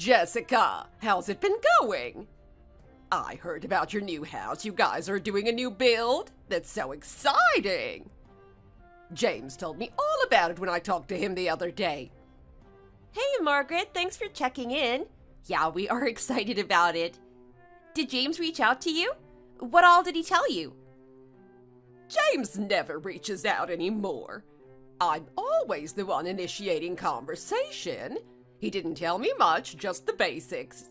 Jessica, how's it been going? I heard about your new house. You guys are doing a new build? That's so exciting! James told me all about it when I talked to him the other day. Hey, Margaret, thanks for checking in. Yeah, we are excited about it. Did James reach out to you? What all did he tell you? James never reaches out anymore. I'm always the one initiating conversation. He didn't tell me much, just the basics.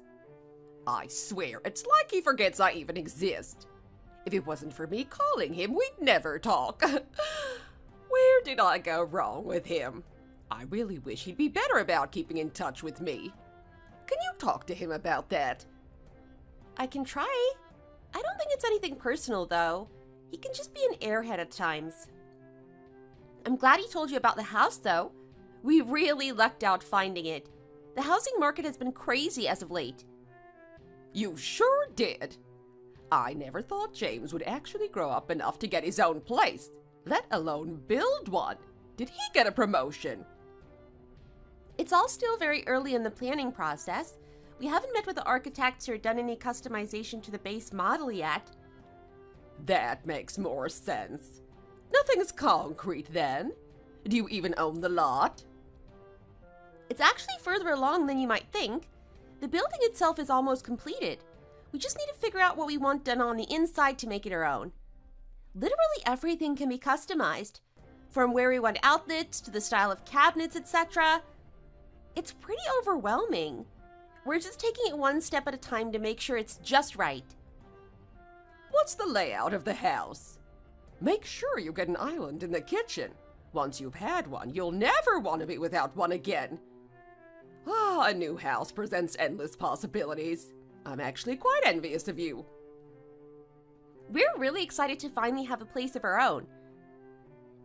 I swear, it's like he forgets I even exist. If it wasn't for me calling him, we'd never talk. Where did I go wrong with him? I really wish he'd be better about keeping in touch with me. Can you talk to him about that? I can try. I don't think it's anything personal, though. He can just be an airhead at times. I'm glad he told you about the house, though. We really lucked out finding it. The housing market has been crazy as of late. You sure did. I never thought James would actually grow up enough to get his own place, let alone build one. Did he get a promotion? It's all still very early in the planning process. We haven't met with the architects or done any customization to the base model yet. That makes more sense. Nothing's concrete then. Do you even own the lot? It's actually further along than you might think. The building itself is almost completed. We just need to figure out what we want done on the inside to make it our own. Literally everything can be customized, from where we want outlets to the style of cabinets, etc. It's pretty overwhelming. We're just taking it one step at a time to make sure it's just right. What's the layout of the house? Make sure you get an island in the kitchen. Once you've had one, you'll never want to be without one again. A new house presents endless possibilities. I'm actually quite envious of you. We're really excited to finally have a place of our own.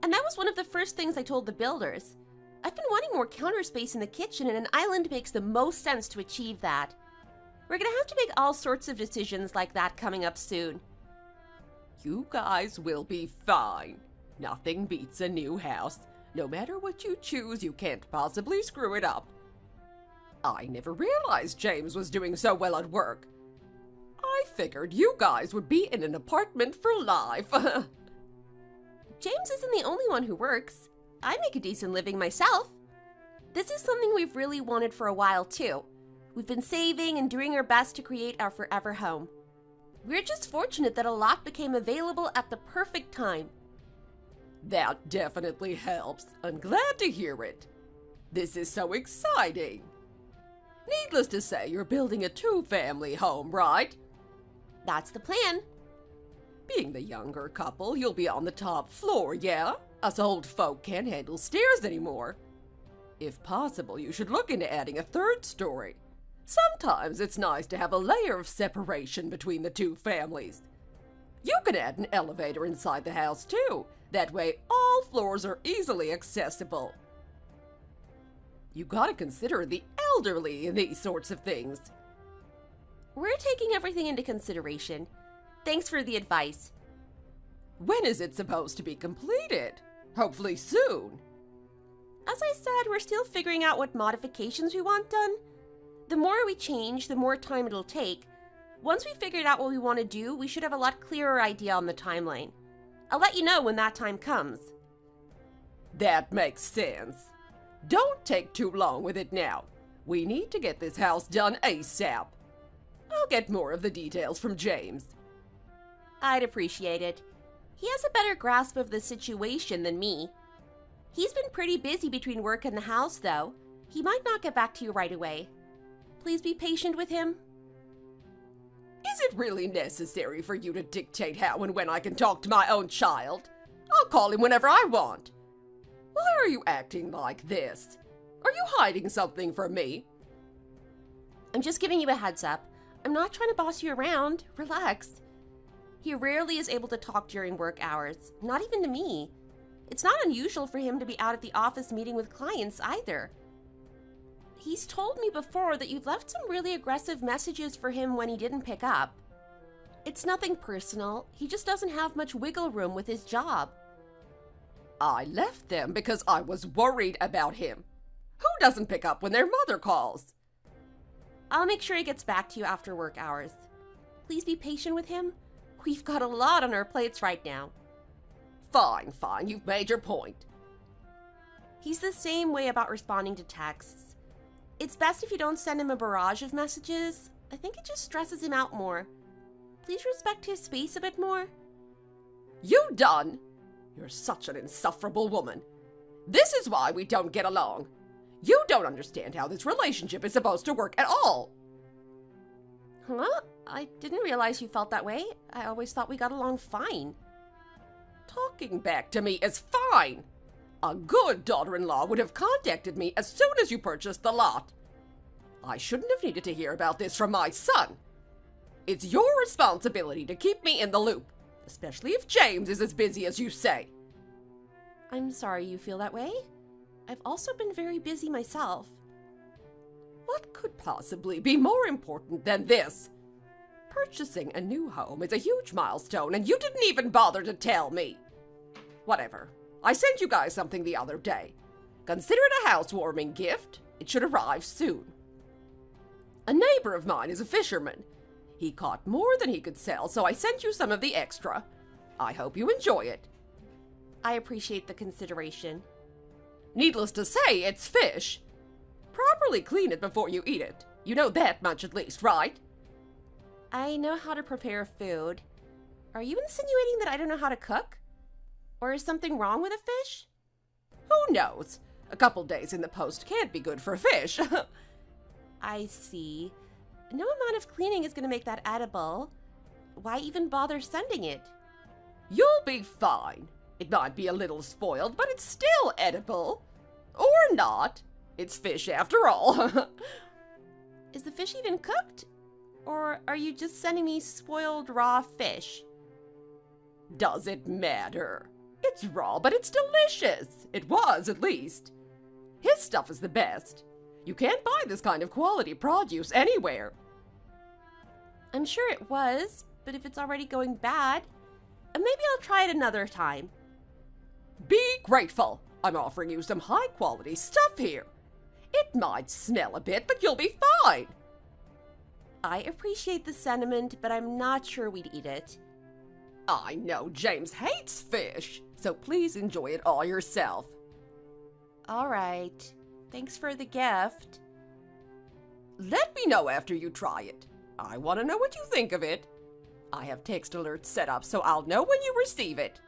And that was one of the first things I told the builders. I've been wanting more counter space in the kitchen, and an island makes the most sense to achieve that. We're gonna have to make all sorts of decisions like that coming up soon. You guys will be fine. Nothing beats a new house. No matter what you choose, you can't possibly screw it up. I never realized James was doing so well at work. I figured you guys would be in an apartment for life. James isn't the only one who works. I make a decent living myself. This is something we've really wanted for a while too. We've been saving and doing our best to create our forever home. We're just fortunate that a lot became available at the perfect time. That definitely helps. I'm glad to hear it. This is so exciting. Needless to say, you're building a two-family home, right? That's the plan. Being the younger couple, you'll be on the top floor, yeah? Us old folk can't handle stairs anymore. If possible, you should look into adding a third story. Sometimes it's nice to have a layer of separation between the two families. You can add an elevator inside the house, too. That way, all floors are easily accessible. You gotta consider the elderly in these sorts of things. We're taking everything into consideration. Thanks for the advice. When is it supposed to be completed? Hopefully soon. As I said, we're still figuring out what modifications we want done. The more we change, the more time it'll take. Once we've figured out what we want to do, we should have a lot clearer idea on the timeline. I'll let you know when that time comes. That makes sense. Don't take too long with it now. We need to get this house done ASAP. I'll get more of the details from James. I'd appreciate it. He has a better grasp of the situation than me. He's been pretty busy between work and the house, though. He might not get back to you right away. Please be patient with him. Is it really necessary for you to dictate how and when I can talk to my own child? I'll call him whenever I want. Why are you acting like this? Are you hiding something from me? I'm just giving you a heads up. I'm not trying to boss you around. Relax. He rarely is able to talk during work hours, not even to me. It's not unusual for him to be out at the office meeting with clients either. He's told me before that you've left some really aggressive messages for him when he didn't pick up. It's nothing personal. He just doesn't have much wiggle room with his job. I left them because I was worried about him. Who doesn't pick up when their mother calls? I'll make sure he gets back to you after work hours. Please be patient with him. We've got a lot on our plates right now. Fine, fine, you've made your point. He's the same way about responding to texts. It's best if you don't send him a barrage of messages. I think it just stresses him out more. Please respect his space a bit more. You done? You're such an insufferable woman. This is why we don't get along. You don't understand how this relationship is supposed to work at all. Huh? I didn't realize you felt that way. I always thought we got along fine. Talking back to me is fine. A good daughter-in-law would have contacted me as soon as you purchased the lot. I shouldn't have needed to hear about this from my son. It's your responsibility to keep me in the loop, especially if James is as busy as you say. I'm sorry you feel that way. I've also been very busy myself. What could possibly be more important than this? Purchasing a new home is a huge milestone, and you didn't even bother to tell me. Whatever. I sent you guys something the other day. Consider it a housewarming gift. It should arrive soon. A neighbor of mine is a fisherman. He caught more than he could sell, so I sent you some of the extra. I hope you enjoy it. I appreciate the consideration. Needless to say, it's fish. Properly clean it before you eat it. You know that much at least, right? I know how to prepare food. Are you insinuating that I don't know how to cook? Or is something wrong with a fish? Who knows? A couple days in the post can't be good for fish. I see. No amount of cleaning is going to make that edible. Why even bother sending it? You'll be fine. It might be a little spoiled, but it's still edible. Or not. It's fish after all. Is the fish even cooked? Or are you just sending me spoiled raw fish? Does it matter? It's raw, but it's delicious. It was, at least. His stuff is the best. You can't buy this kind of quality produce anywhere. I'm sure it was, but if it's already going bad, maybe I'll try it another time. Be grateful. I'm offering you some high-quality stuff here. It might smell a bit, but you'll be fine. I appreciate the sentiment, but I'm not sure we'd eat it. I know James hates fish, so please enjoy it all yourself. All right. Thanks for the gift. Let me know after you try it. I want to know what you think of it. I have text alerts set up, so I'll know when you receive it.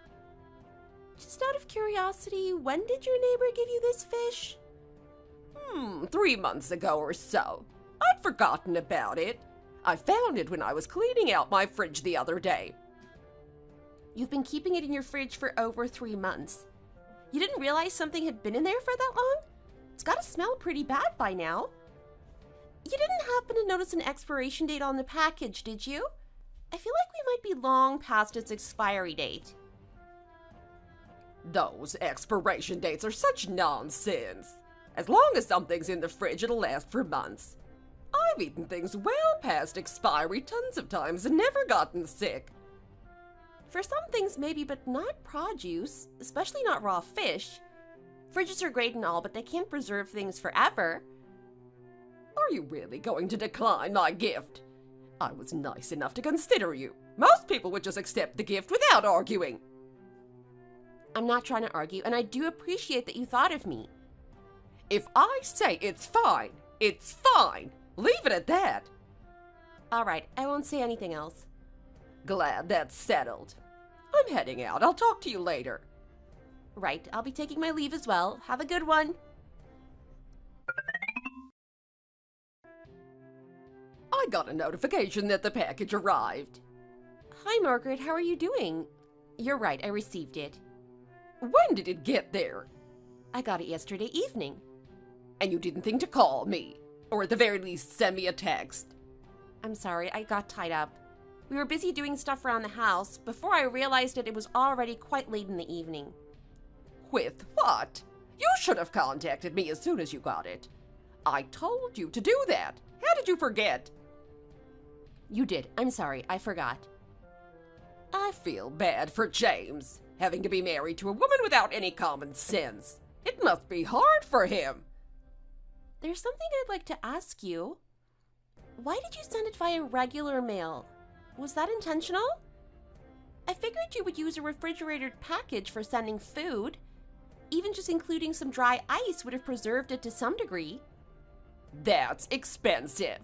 Just out of curiosity, when did your neighbor give you this fish? 3 months ago or so. I'd forgotten about it. I found it when I was cleaning out my fridge the other day. You've been keeping it in your fridge for over 3 months. You didn't realize something had been in there for that long? It's gotta smell pretty bad by now. You didn't happen to notice an expiration date on the package, did you? I feel like we might be long past its expiry date. Those expiration dates are such nonsense. As long as something's in the fridge, it'll last for months. I've eaten things well past expiry tons of times and never gotten sick. For some things maybe, but not produce, especially not raw fish. Fridges are great and all, but they can't preserve things forever. Are you really going to decline my gift? I was nice enough to consider you. Most people would just accept the gift without arguing. I'm not trying to argue, and I do appreciate that you thought of me. If I say it's fine, it's fine. Leave it at that. All right, I won't say anything else. Glad that's settled. I'm heading out. I'll talk to you later. Right, I'll be taking my leave as well. Have a good one. I got a notification that the package arrived. Hi, Margaret. How are you doing? You're right, I received it. When did it get there? I got it yesterday evening. And you didn't think to call me? Or at the very least, send me a text? I'm sorry, I got tied up. We were busy doing stuff around the house before I realized that it was already quite late in the evening. With what? You should have contacted me as soon as you got it. I told you to do that. How did you forget? You did. I'm sorry, I forgot. I feel bad for James, having to be married to a woman without any common sense. It must be hard for him. There's something I'd like to ask you. Why did you send it via regular mail? Was that intentional? I figured you would use a refrigerated package for sending food. Even just including some dry ice would have preserved it to some degree. That's expensive.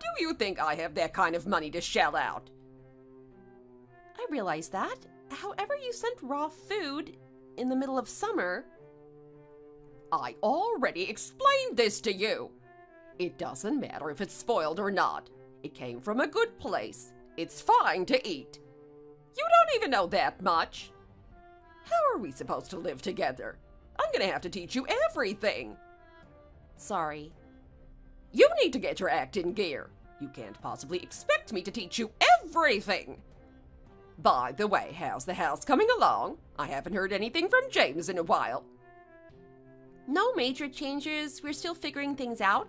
Do you think I have that kind of money to shell out? I realize that. However, you sent raw food in the middle of summer. I already explained this to you. It doesn't matter if it's spoiled or not. It came from a good place. It's fine to eat. You don't even know that much. How are we supposed to live together? I'm gonna have to teach you everything. Sorry. You need to get your act in gear. You can't possibly expect me to teach you everything. By the way, how's the house coming along? I haven't heard anything from James in a while. No major changes. We're still figuring things out.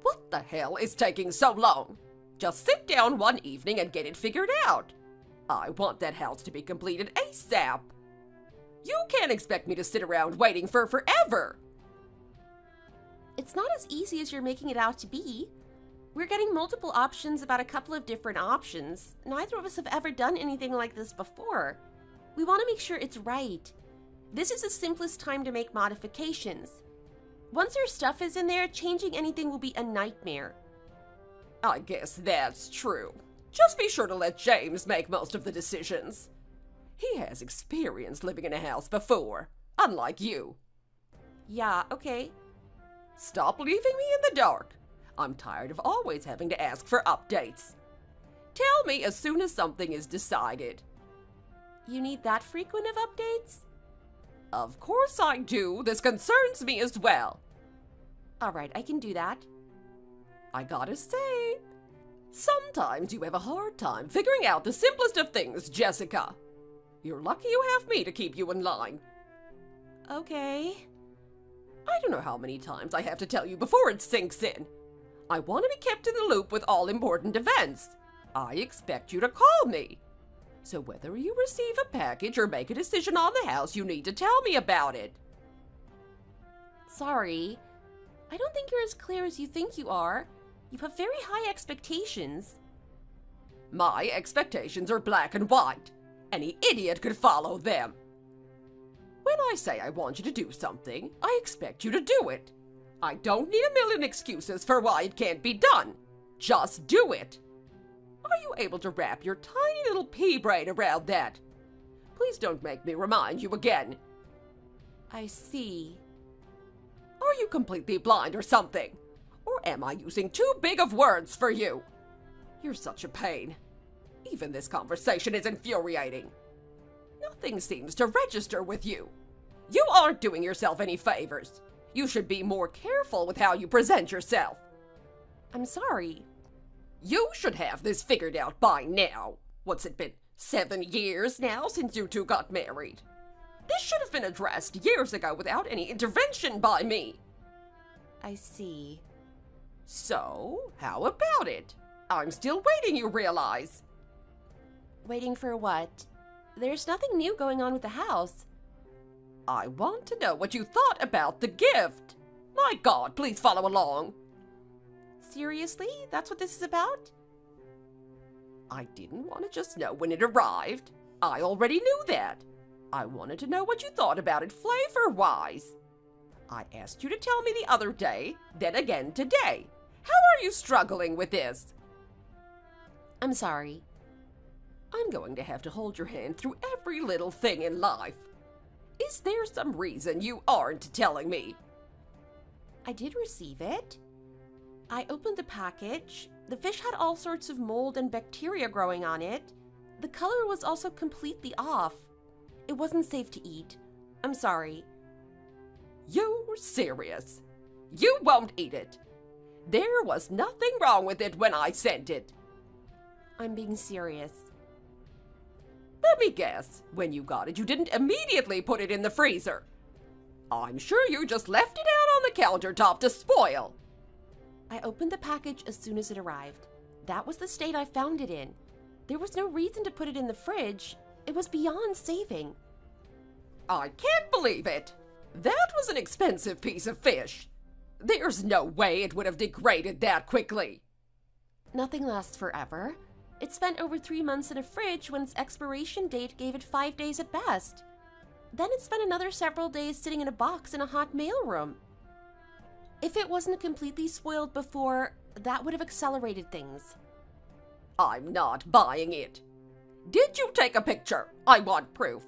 What the hell is taking so long? Just sit down one evening and get it figured out. I want that house to be completed ASAP. You can't expect me to sit around waiting for forever. It's not as easy as you're making it out to be. We're getting multiple options about a couple of different options. Neither of us have ever done anything like this before. We want to make sure it's right. This is the simplest time to make modifications. Once your stuff is in there, changing anything will be a nightmare. I guess that's true. Just be sure to let James make most of the decisions. He has experience living in a house before, unlike you. Yeah, okay. Stop leaving me in the dark. I'm tired of always having to ask for updates. Tell me as soon as something is decided. You need that frequent of updates? Of course I do. This concerns me as well. All right, I can do that. I gotta say, sometimes you have a hard time figuring out the simplest of things, Jessica. You're lucky you have me to keep you in line. Okay. I don't know how many times I have to tell you before it sinks in. I want to be kept in the loop with all important events. I expect you to call me. So whether you receive a package or make a decision on the house, you need to tell me about it. Sorry. I don't think you're as clear as you think you are. You have very high expectations. My expectations are black and white. Any idiot could follow them. When I say I want you to do something, I expect you to do it. I don't need a million excuses for why it can't be done. Just do it. Are you able to wrap your tiny little pea brain around that? Please don't make me remind you again. I see. Are you completely blind or something? Or am I using too big of words for you? You're such a pain. Even this conversation is infuriating. Nothing seems to register with you. You aren't doing yourself any favors. You should be more careful with how you present yourself. I'm sorry. You should have this figured out by now. What's it been, 7 years now since you two got married? This should have been addressed years ago without any intervention by me. I see. So, how about it? I'm still waiting, you realize. Waiting for what? There's nothing new going on with the house. I want to know what you thought about the gift. My God, please follow along. Seriously? That's what this is about? I didn't want to just know when it arrived. I already knew that. I wanted to know what you thought about it flavor-wise. I asked you to tell me the other day, then again today. How are you struggling with this? I'm sorry. I'm going to have to hold your hand through every little thing in life. Is there some reason you aren't telling me? I did receive it. I opened the package. The fish had all sorts of mold and bacteria growing on it. The color was also completely off. It wasn't safe to eat. I'm sorry. You're serious. You won't eat it. There was nothing wrong with it when I sent it. I'm being serious. Let me guess. When you got it, you didn't immediately put it in the freezer. I'm sure you just left it out on the countertop to spoil. I opened the package as soon as it arrived. That was the state I found it in. There was no reason to put it in the fridge. It was beyond saving. I can't believe it. That was an expensive piece of fish. There's no way it would have degraded that quickly. Nothing lasts forever. It spent over 3 months in a fridge when its expiration date gave it 5 days at best. Then it spent another several days sitting in a box in a hot mailroom. If it wasn't completely spoiled before, that would have accelerated things. I'm not buying it. Did you take a picture? I want proof.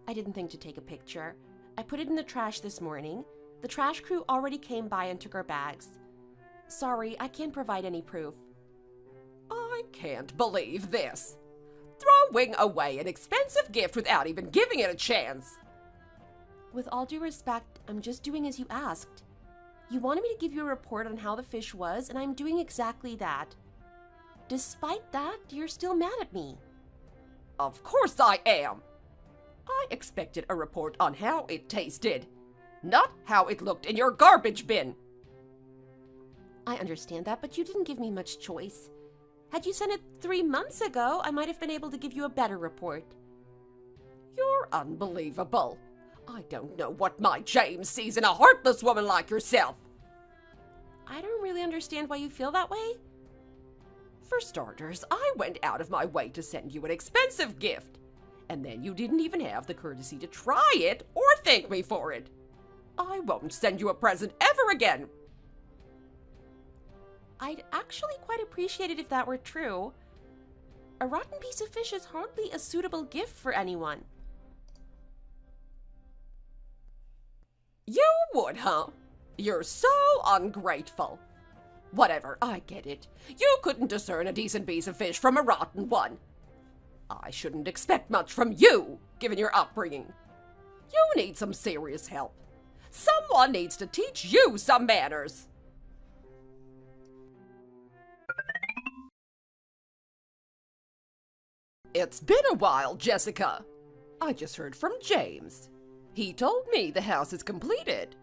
I didn't think to take a picture. I put it in the trash this morning. The trash crew already came by and took our bags. Sorry, I can't provide any proof. I can't believe this. Throwing away an expensive gift without even giving it a chance. With all due respect, I'm just doing as you asked. You wanted me to give you a report on how the fish was, and I'm doing exactly that. Despite that, you're still mad at me. Of course I am. I expected a report on how it tasted, not how it looked in your garbage bin. I understand that, but you didn't give me much choice. Had you sent it 3 months ago, I might have been able to give you a better report. You're unbelievable. I don't know what my James sees in a heartless woman like yourself. I don't really understand why you feel that way. For starters, I went out of my way to send you an expensive gift, and then you didn't even have the courtesy to try it or thank me for it. I won't send you a present ever again. I'd actually quite appreciate it if that were true. A rotten piece of fish is hardly a suitable gift for anyone. You would, huh? You're so ungrateful. Whatever, I get it. You couldn't discern a decent piece of fish from a rotten one. I shouldn't expect much from you, given your upbringing. You need some serious help. Someone needs to teach you some manners. It's been a while, Jessica. I just heard from James. He told me the house is completed.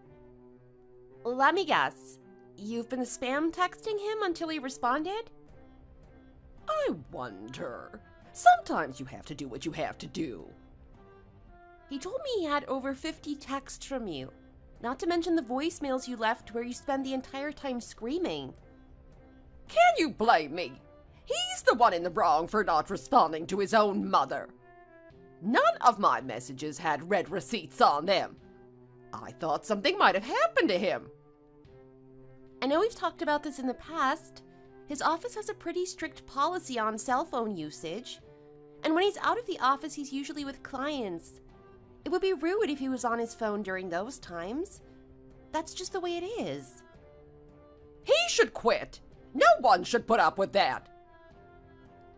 Let me guess. You've been spam texting him until he responded? I wonder. Sometimes you have to do what you have to do. He told me he had over 50 texts from you. Not to mention the voicemails you left where you spend the entire time screaming. Can you blame me? He's the one in the wrong for not responding to his own mother. None of my messages had red receipts on them. I thought something might have happened to him. I know we've talked about this in the past. His office has a pretty strict policy on cell phone usage. And when he's out of the office, he's usually with clients. It would be rude if he was on his phone during those times. That's just the way it is. He should quit. No one should put up with that.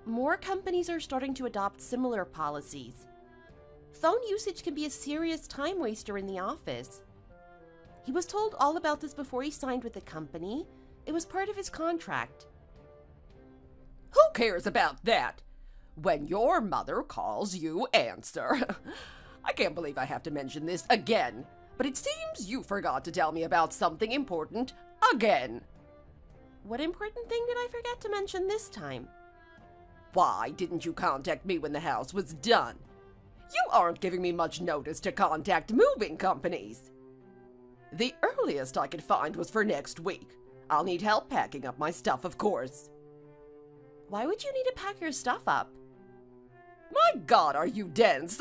More companies are starting to adopt similar policies. Phone usage can be a serious time waster in the office. He was told all about this before he signed with the company. It was part of his contract. Who cares about that? When your mother calls, you answer. I can't believe I have to mention this again, but it seems you forgot to tell me about something important again. What important thing did I forget to mention this time? Why didn't you contact me when the house was done? You aren't giving me much notice to contact moving companies. The earliest I could find was for next week. I'll need help packing up my stuff, of course. Why would you need to pack your stuff up? My God, are you dense?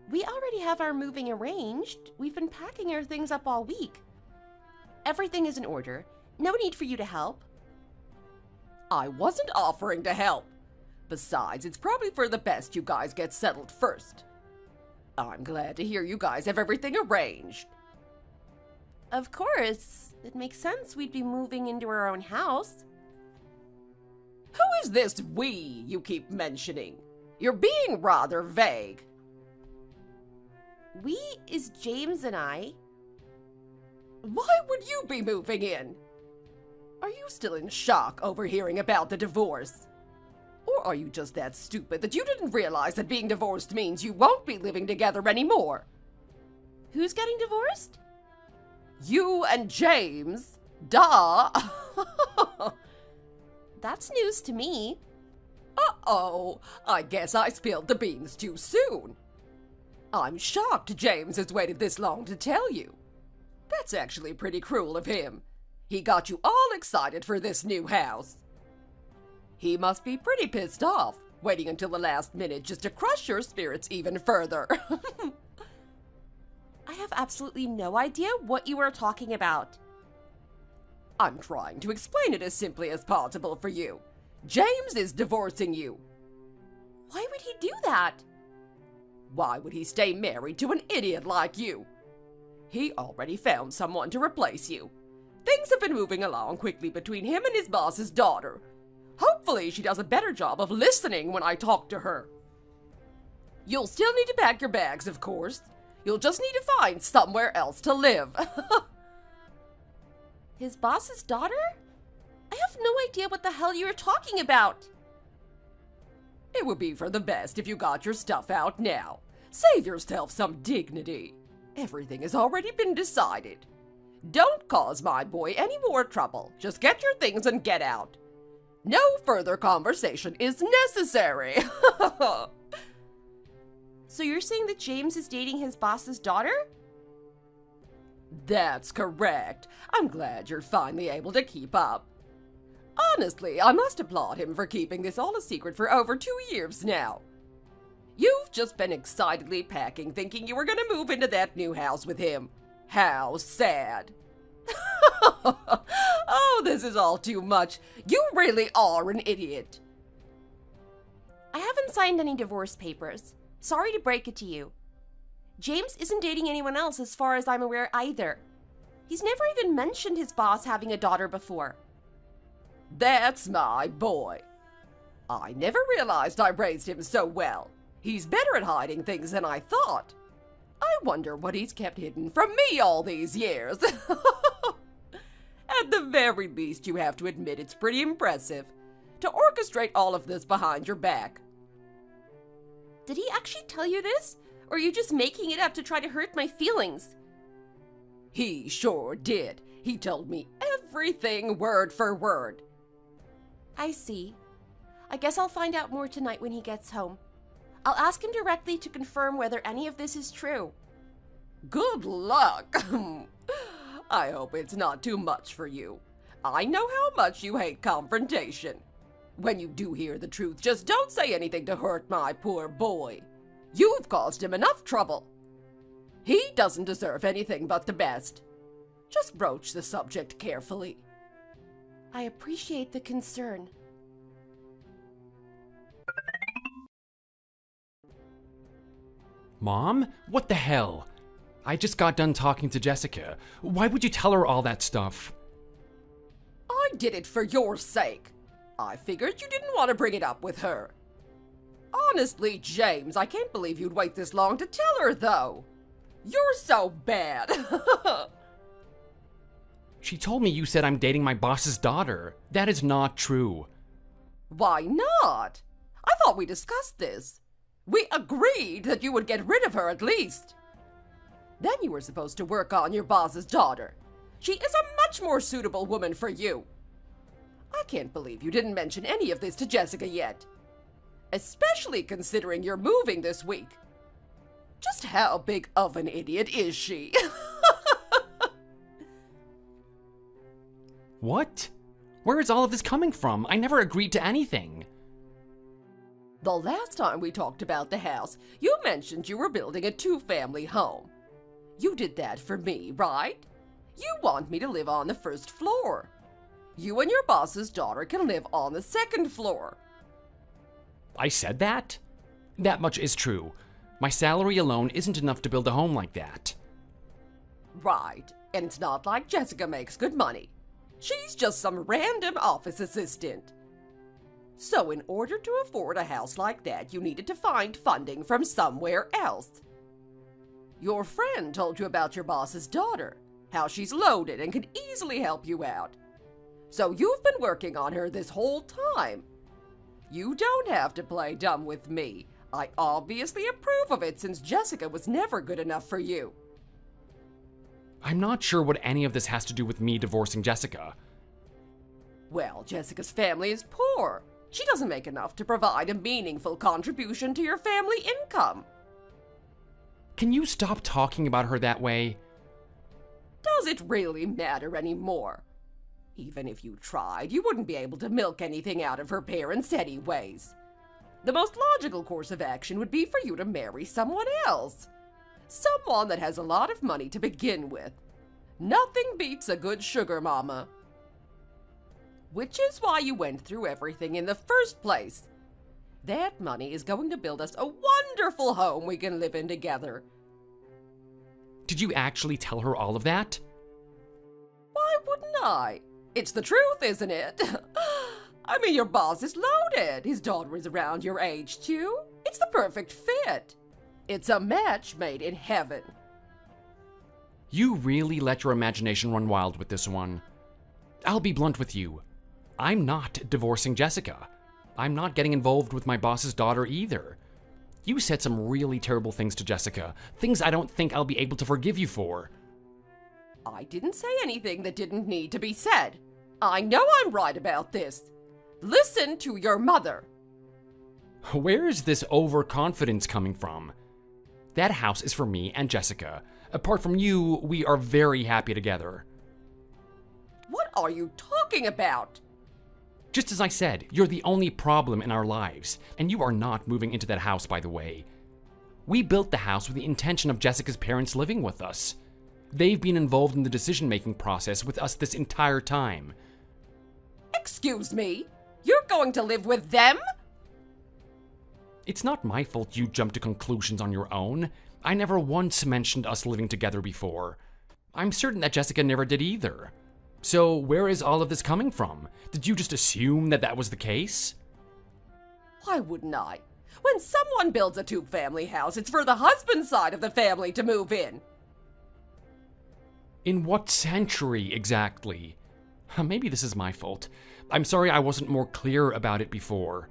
We already have our moving arranged. We've been packing our things up all week. Everything is in order. No need for you to help. I wasn't offering to help. Besides, it's probably for the best you guys get settled first. I'm glad to hear you guys have everything arranged. Of course. It makes sense we'd be moving into our own house. Who is this we you keep mentioning? You're being rather vague. We is James and I. Why would you be moving in? Are you still in shock over hearing about the divorce? Or are you just that stupid that you didn't realize that being divorced means you won't be living together anymore? Who's getting divorced? You and James. Duh. That's news to me. Uh-oh. I guess I spilled the beans too soon. I'm shocked James has waited this long to tell you. That's actually pretty cruel of him. He got you all excited for this new house. He must be pretty pissed off, waiting until the last minute just to crush your spirits even further. I have absolutely no idea what you are talking about. I'm trying to explain it as simply as possible for you. James is divorcing you. Why would he do that? Why would he stay married to an idiot like you? He already found someone to replace you. Things have been moving along quickly between him and his boss's daughter. Hopefully she does a better job of listening when I talk to her. You'll still need to pack your bags, of course. You'll just need to find somewhere else to live. His boss's daughter? I have no idea what the hell you are talking about. It would be for the best if you got your stuff out now. Save yourself some dignity. Everything has already been decided. Don't cause my boy any more trouble. Just get your things and get out. No further conversation is necessary. So you're saying that James is dating his boss's daughter? That's correct. I'm glad you're finally able to keep up. Honestly, I must applaud him for keeping this all a secret for over 2 years now. You've just been excitedly packing, thinking you were going to move into that new house with him. How sad. Oh, this is all too much. You really are an idiot. I haven't signed any divorce papers. Sorry to break it to you. James isn't dating anyone else as far as I'm aware either. He's never even mentioned his boss having a daughter before. That's my boy. I never realized I raised him so well. He's better at hiding things than I thought. I wonder what he's kept hidden from me all these years. At the very least, you have to admit it's pretty impressive to orchestrate all of this behind your back. Did he actually tell you this? Or are you just making it up to try to hurt my feelings? He sure did. He told me everything word for word. I see. I guess I'll find out more tonight when he gets home. I'll ask him directly to confirm whether any of this is true. Good luck. I hope it's not too much for you. I know how much you hate confrontation. When you do hear the truth, just don't say anything to hurt my poor boy. You've caused him enough trouble. He doesn't deserve anything but the best. Just broach the subject carefully. I appreciate the concern. Mom? What the hell? I just got done talking to Jessica. Why would you tell her all that stuff? I did it for your sake. I figured you didn't want to bring it up with her. Honestly, James, I can't believe you'd wait this long to tell her, though. You're so bad. She told me you said I'm dating my boss's daughter. That is not true. Why not? I thought we discussed this. We agreed that you would get rid of her at least. Then you were supposed to work on your boss's daughter. She is a much more suitable woman for you. I can't believe you didn't mention any of this to Jessica yet. Especially considering you're moving this week. Just how big of an idiot is she? What? Where is all of this coming from? I never agreed to anything. The last time we talked about the house, you mentioned you were building a 2-family home. You did that for me, right? You want me to live on the 1st floor. You and your boss's daughter can live on the 2nd floor. I said that? That much is true. My salary alone isn't enough to build a home like that. Right, and it's not like Jessica makes good money. She's just some random office assistant. So in order to afford a house like that, you needed to find funding from somewhere else. Your friend told you about your boss's daughter, how she's loaded and could easily help you out. So you've been working on her this whole time. You don't have to play dumb with me. I obviously approve of it since Jessica was never good enough for you. I'm not sure what any of this has to do with me divorcing Jessica. Well, Jessica's family is poor. She doesn't make enough to provide a meaningful contribution to your family income. Can you stop talking about her that way? Does it really matter anymore? Even if you tried, you wouldn't be able to milk anything out of her parents anyways. The most logical course of action would be for you to marry someone else. Someone that has a lot of money to begin with. Nothing beats a good sugar mama. Which is why you went through everything in the first place. That money is going to build us a wonderful home we can live in together. Did you actually tell her all of that? Why wouldn't I? It's the truth, isn't it? I mean, your boss is loaded. His daughter is around your age, too. It's the perfect fit. It's a match made in heaven. You really let your imagination run wild with this one. I'll be blunt with you. I'm not divorcing Jessica. I'm not getting involved with my boss's daughter either. You said some really terrible things to Jessica, things I don't think I'll be able to forgive you for. I didn't say anything that didn't need to be said. I know I'm right about this. Listen to your mother. Where is this overconfidence coming from? That house is for me and Jessica. Apart from you, we are very happy together. What are you talking about? Just as I said, you're the only problem in our lives, and you are not moving into that house, by the way. We built the house with the intention of Jessica's parents living with us. They've been involved in the decision-making process with us this entire time. Excuse me? You're going to live with them? It's not my fault you jumped to conclusions on your own. I never once mentioned us living together before. I'm certain that Jessica never did either. So where is all of this coming from? Did you just assume that that was the case? Why wouldn't I? When someone builds a two-family house, it's for the husband's side of the family to move in. In what century exactly? Maybe this is my fault. I'm sorry I wasn't more clear about it before.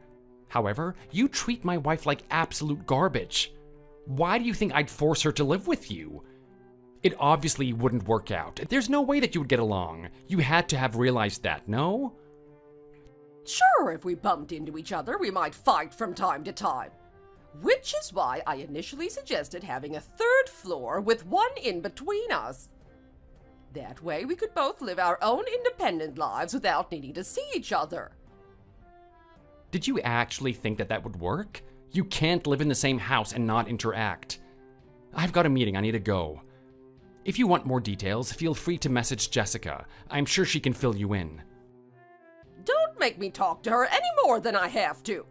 However, you treat my wife like absolute garbage. Why do you think I'd force her to live with you? It obviously wouldn't work out. There's no way that you would get along. You had to have realized that, no? Sure, if we bumped into each other, we might fight from time to time. Which is why I initially suggested having a third floor with one in between us. That way we could both live our own independent lives without needing to see each other. Did you actually think that that would work? You can't live in the same house and not interact. I've got a meeting, I need to go. If you want more details, feel free to message Jessica. I'm sure she can fill you in. Don't make me talk to her any more than I have to.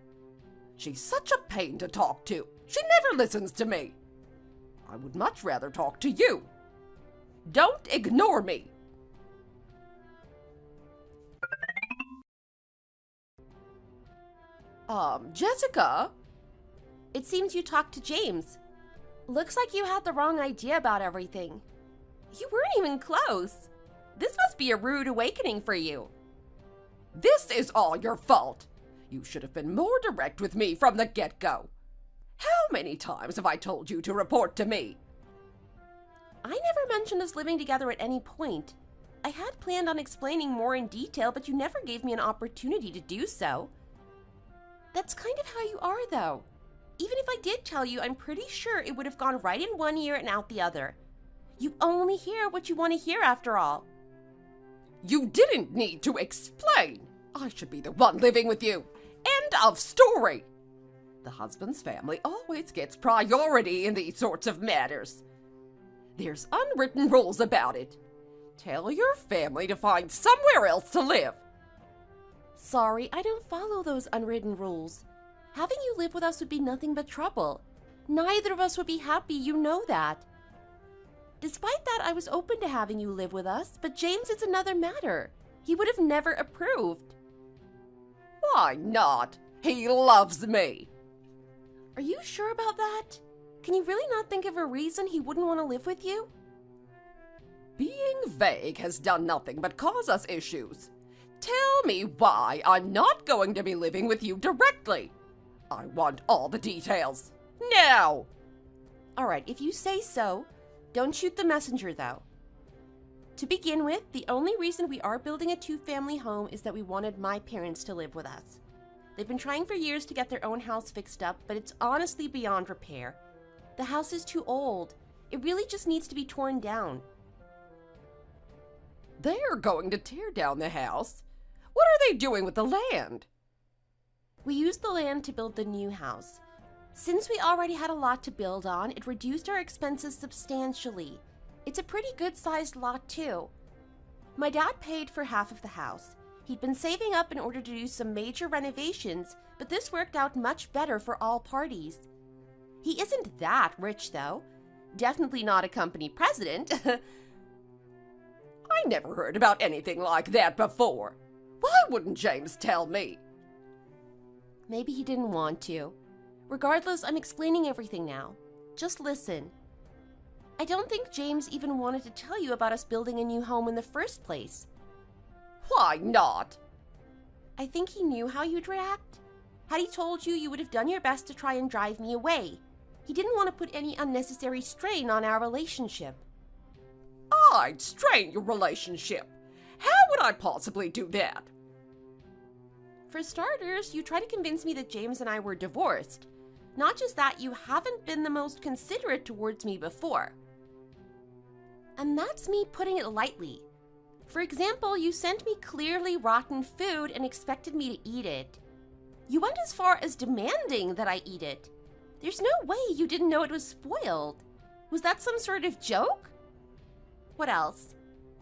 She's such a pain to talk to. She never listens to me. I would much rather talk to you. Don't ignore me. Jessica? It seems you talked to James. Looks like you had the wrong idea about everything. You weren't even close. This must be a rude awakening for you. This is all your fault. You should have been more direct with me from the get-go. How many times have I told you to report to me? I never mentioned us living together at any point. I had planned on explaining more in detail, but you never gave me an opportunity to do so. That's kind of how you are, though. Even if I did tell you, I'm pretty sure it would have gone right in one ear and out the other. You only hear what you want to hear, after all. You didn't need to explain. I should be the one living with you. End of story. The husband's family always gets priority in these sorts of matters. There's unwritten rules about it. Tell your family to find somewhere else to live. Sorry, I don't follow those unwritten rules. Having you live with us would be nothing but trouble. Neither of us would be happy, you know that. Despite that, I was open to having you live with us, but James is another matter. He would have never approved. Why not? He loves me. Are you sure about that? Can you really not think of a reason he wouldn't want to live with you? Being vague has done nothing but cause us issues. Tell me why I'm not going to be living with you directly. I want all the details. Now! All right, if you say so. Don't shoot the messenger, though. To begin with, the only reason we are building a two-family home is that we wanted my parents to live with us. They've been trying for years to get their own house fixed up, but it's honestly beyond repair. The house is too old. It really just needs to be torn down. They're going to tear down the house. What are they doing with the land? We used the land to build the new house. Since we already had a lot to build on, it reduced our expenses substantially. It's a pretty good-sized lot, too. My dad paid for half of the house. He'd been saving up in order to do some major renovations, but this worked out much better for all parties. He isn't that rich, though. Definitely not a company president. I never heard about anything like that before. Why wouldn't James tell me? Maybe he didn't want to. Regardless, I'm explaining everything now. Just listen. I don't think James even wanted to tell you about us building a new home in the first place. Why not? I think he knew how you'd react. Had he told you, you would have done your best to try and drive me away. He didn't want to put any unnecessary strain on our relationship. I'd strain your relationship. How would I possibly do that? For starters, you try to convince me that James and I were divorced. Not just that, you haven't been the most considerate towards me before. And that's me putting it lightly. For example, you sent me clearly rotten food and expected me to eat it. You went as far as demanding that I eat it. There's no way you didn't know it was spoiled. Was that some sort of joke? What else?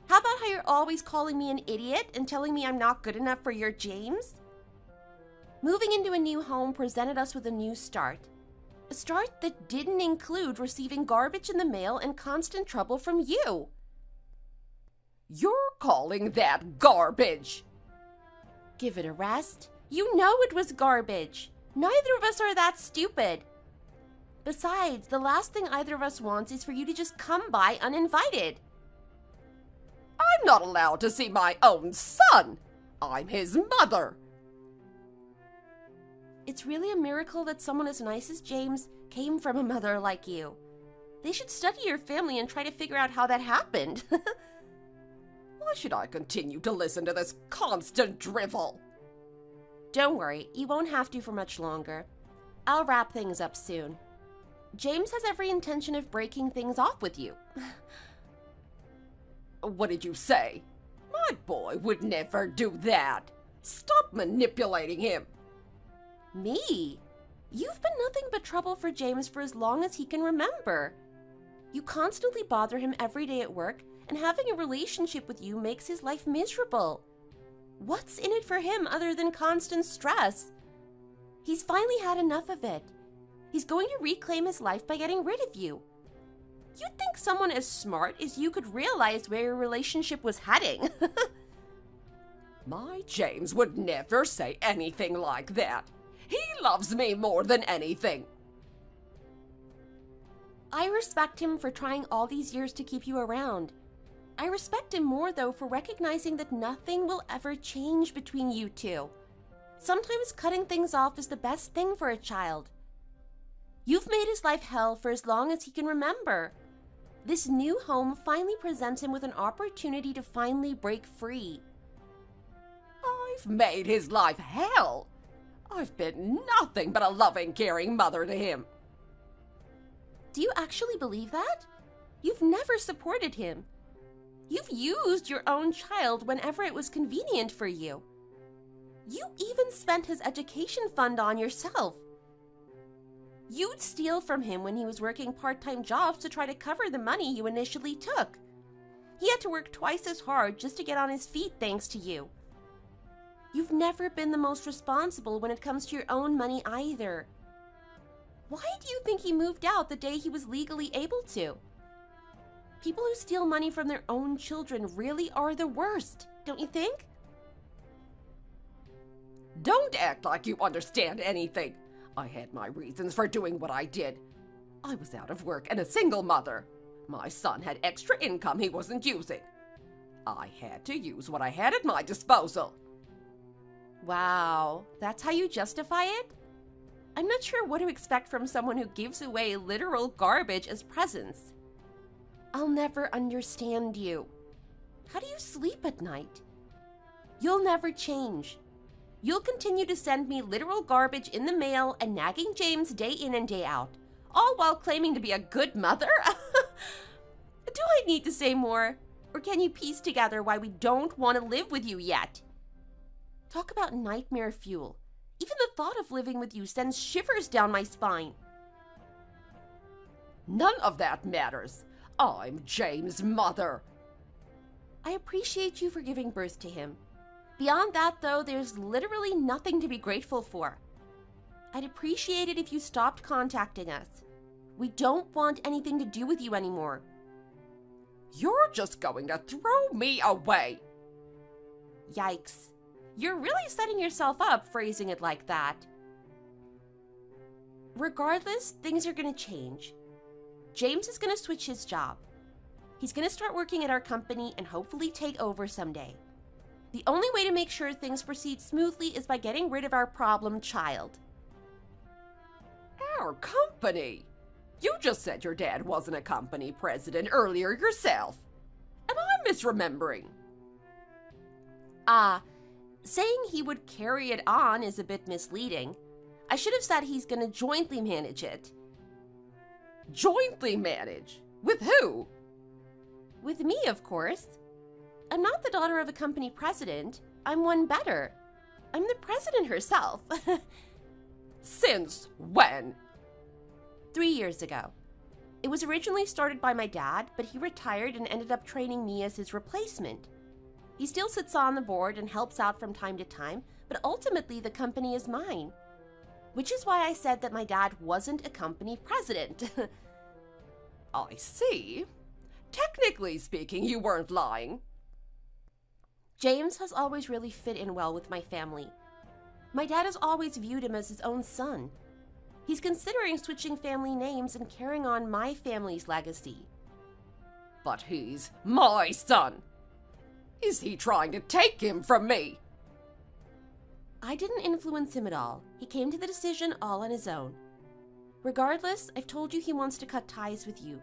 How about how you're always calling me an idiot and telling me I'm not good enough for your James? Moving into a new home presented us with a new start. A start that didn't include receiving garbage in the mail and constant trouble from you. You're calling that garbage? Give it a rest. You know it was garbage. Neither of us are that stupid. Besides, the last thing either of us wants is for you to just come by uninvited. I'm not allowed to see my own son. I'm his mother. It's really a miracle that someone as nice as James came from a mother like you. They should study your family and try to figure out how that happened. Why should I continue to listen to this constant drivel? Don't worry, you won't have to for much longer. I'll wrap things up soon. James has every intention of breaking things off with you. What did you say? My boy would never do that. Stop manipulating him. Me? You've been nothing but trouble for James for as long as he can remember. You constantly bother him every day at work, and having a relationship with you makes his life miserable. What's in it for him other than constant stress? He's finally had enough of it. He's going to reclaim his life by getting rid of you. You'd think someone as smart as you could realize where your relationship was heading. My James would never say anything like that. He loves me more than anything. I respect him for trying all these years to keep you around. I respect him more, though, for recognizing that nothing will ever change between you two. Sometimes cutting things off is the best thing for a child. You've made his life hell for as long as he can remember. This new home finally presents him with an opportunity to finally break free. I've made his life hell. I've been nothing but a loving, caring mother to him. Do you actually believe that? You've never supported him. You've used your own child whenever it was convenient for you. You even spent his education fund on yourself. You'd steal from him when he was working part-time jobs to try to cover the money you initially took. He had to work twice as hard just to get on his feet thanks to you. You've never been the most responsible when it comes to your own money either. Why do you think he moved out the day he was legally able to? People who steal money from their own children really are the worst, don't you think? Don't act like you understand anything. I had my reasons for doing what I did. I was out of work and a single mother. My son had extra income he wasn't using. I had to use what I had at my disposal. Wow, that's how you justify it? I'm not sure what to expect from someone who gives away literal garbage as presents. I'll never understand you. How do you sleep at night? You'll never change. You'll continue to send me literal garbage in the mail and nagging James day in and day out, all while claiming to be a good mother? Do I need to say more? Or can you piece together why we don't want to live with you yet? Talk about nightmare fuel. Even the thought of living with you sends shivers down my spine. None of that matters. I'm James' mother. I appreciate you for giving birth to him. Beyond that, though, there's literally nothing to be grateful for. I'd appreciate it if you stopped contacting us. We don't want anything to do with you anymore. You're just going to throw me away. Yikes. You're really setting yourself up phrasing it like that. Regardless, things are going to change. James is going to switch his job. He's going to start working at our company and hopefully take over someday. The only way to make sure things proceed smoothly is by getting rid of our problem child. Our company? You just said your dad wasn't a company president earlier yourself. Am I misremembering? Saying he would carry it on is a bit misleading. I should have said he's going to jointly manage it. Jointly manage? With who? With me, of course. I'm not the daughter of a company president. I'm one better. I'm the president herself. Since when? 3 years ago. It was originally started by my dad, but he retired and ended up training me as his replacement. He still sits on the board and helps out from time to time, but ultimately the company is mine. Which is why I said that my dad wasn't a company president. I see. Technically speaking, you weren't lying. James has always really fit in well with my family. My dad has always viewed him as his own son. He's considering switching family names and carrying on my family's legacy. But he's my son. Is he trying to take him from me? I didn't influence him at all. He came to the decision all on his own. Regardless, I've told you he wants to cut ties with you.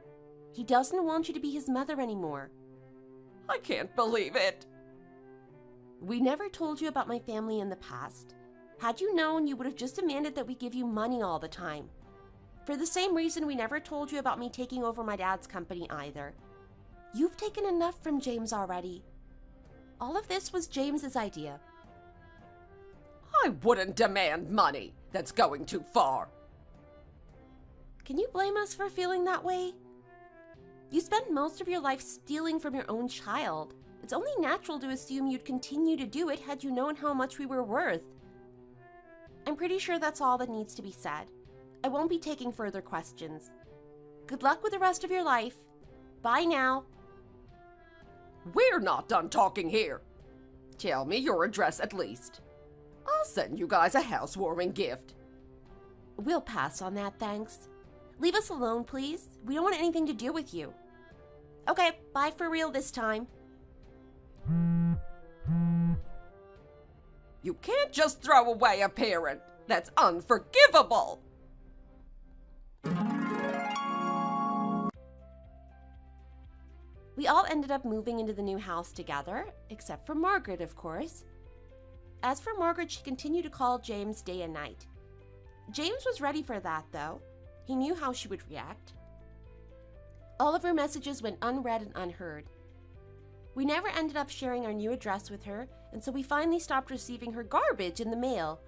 He doesn't want you to be his mother anymore. I can't believe it. We never told you about my family in the past. Had you known, you would have just demanded that we give you money all the time. For the same reason, we never told you about me taking over my dad's company either. You've taken enough from James already. All of this was James's idea. I wouldn't demand money. That's going too far. Can you blame us for feeling that way? You spent most of your life stealing from your own child. It's only natural to assume you'd continue to do it had you known how much we were worth. I'm pretty sure that's all that needs to be said. I won't be taking further questions. Good luck with the rest of your life. Bye now. We're not done talking here. Tell me your address at least. I'll send you guys a housewarming gift. We'll pass on that, thanks. Leave us alone, please. We don't want anything to do with you. Okay, bye for real this time. You can't just throw away a parent. That's unforgivable. We all ended up moving into the new house together, except for Margaret, of course. As for Margaret, she continued to call James day and night. James was ready for that, though. He knew how she would react. All of her messages went unread and unheard. We never ended up sharing our new address with her, and so we finally stopped receiving her garbage in the mail.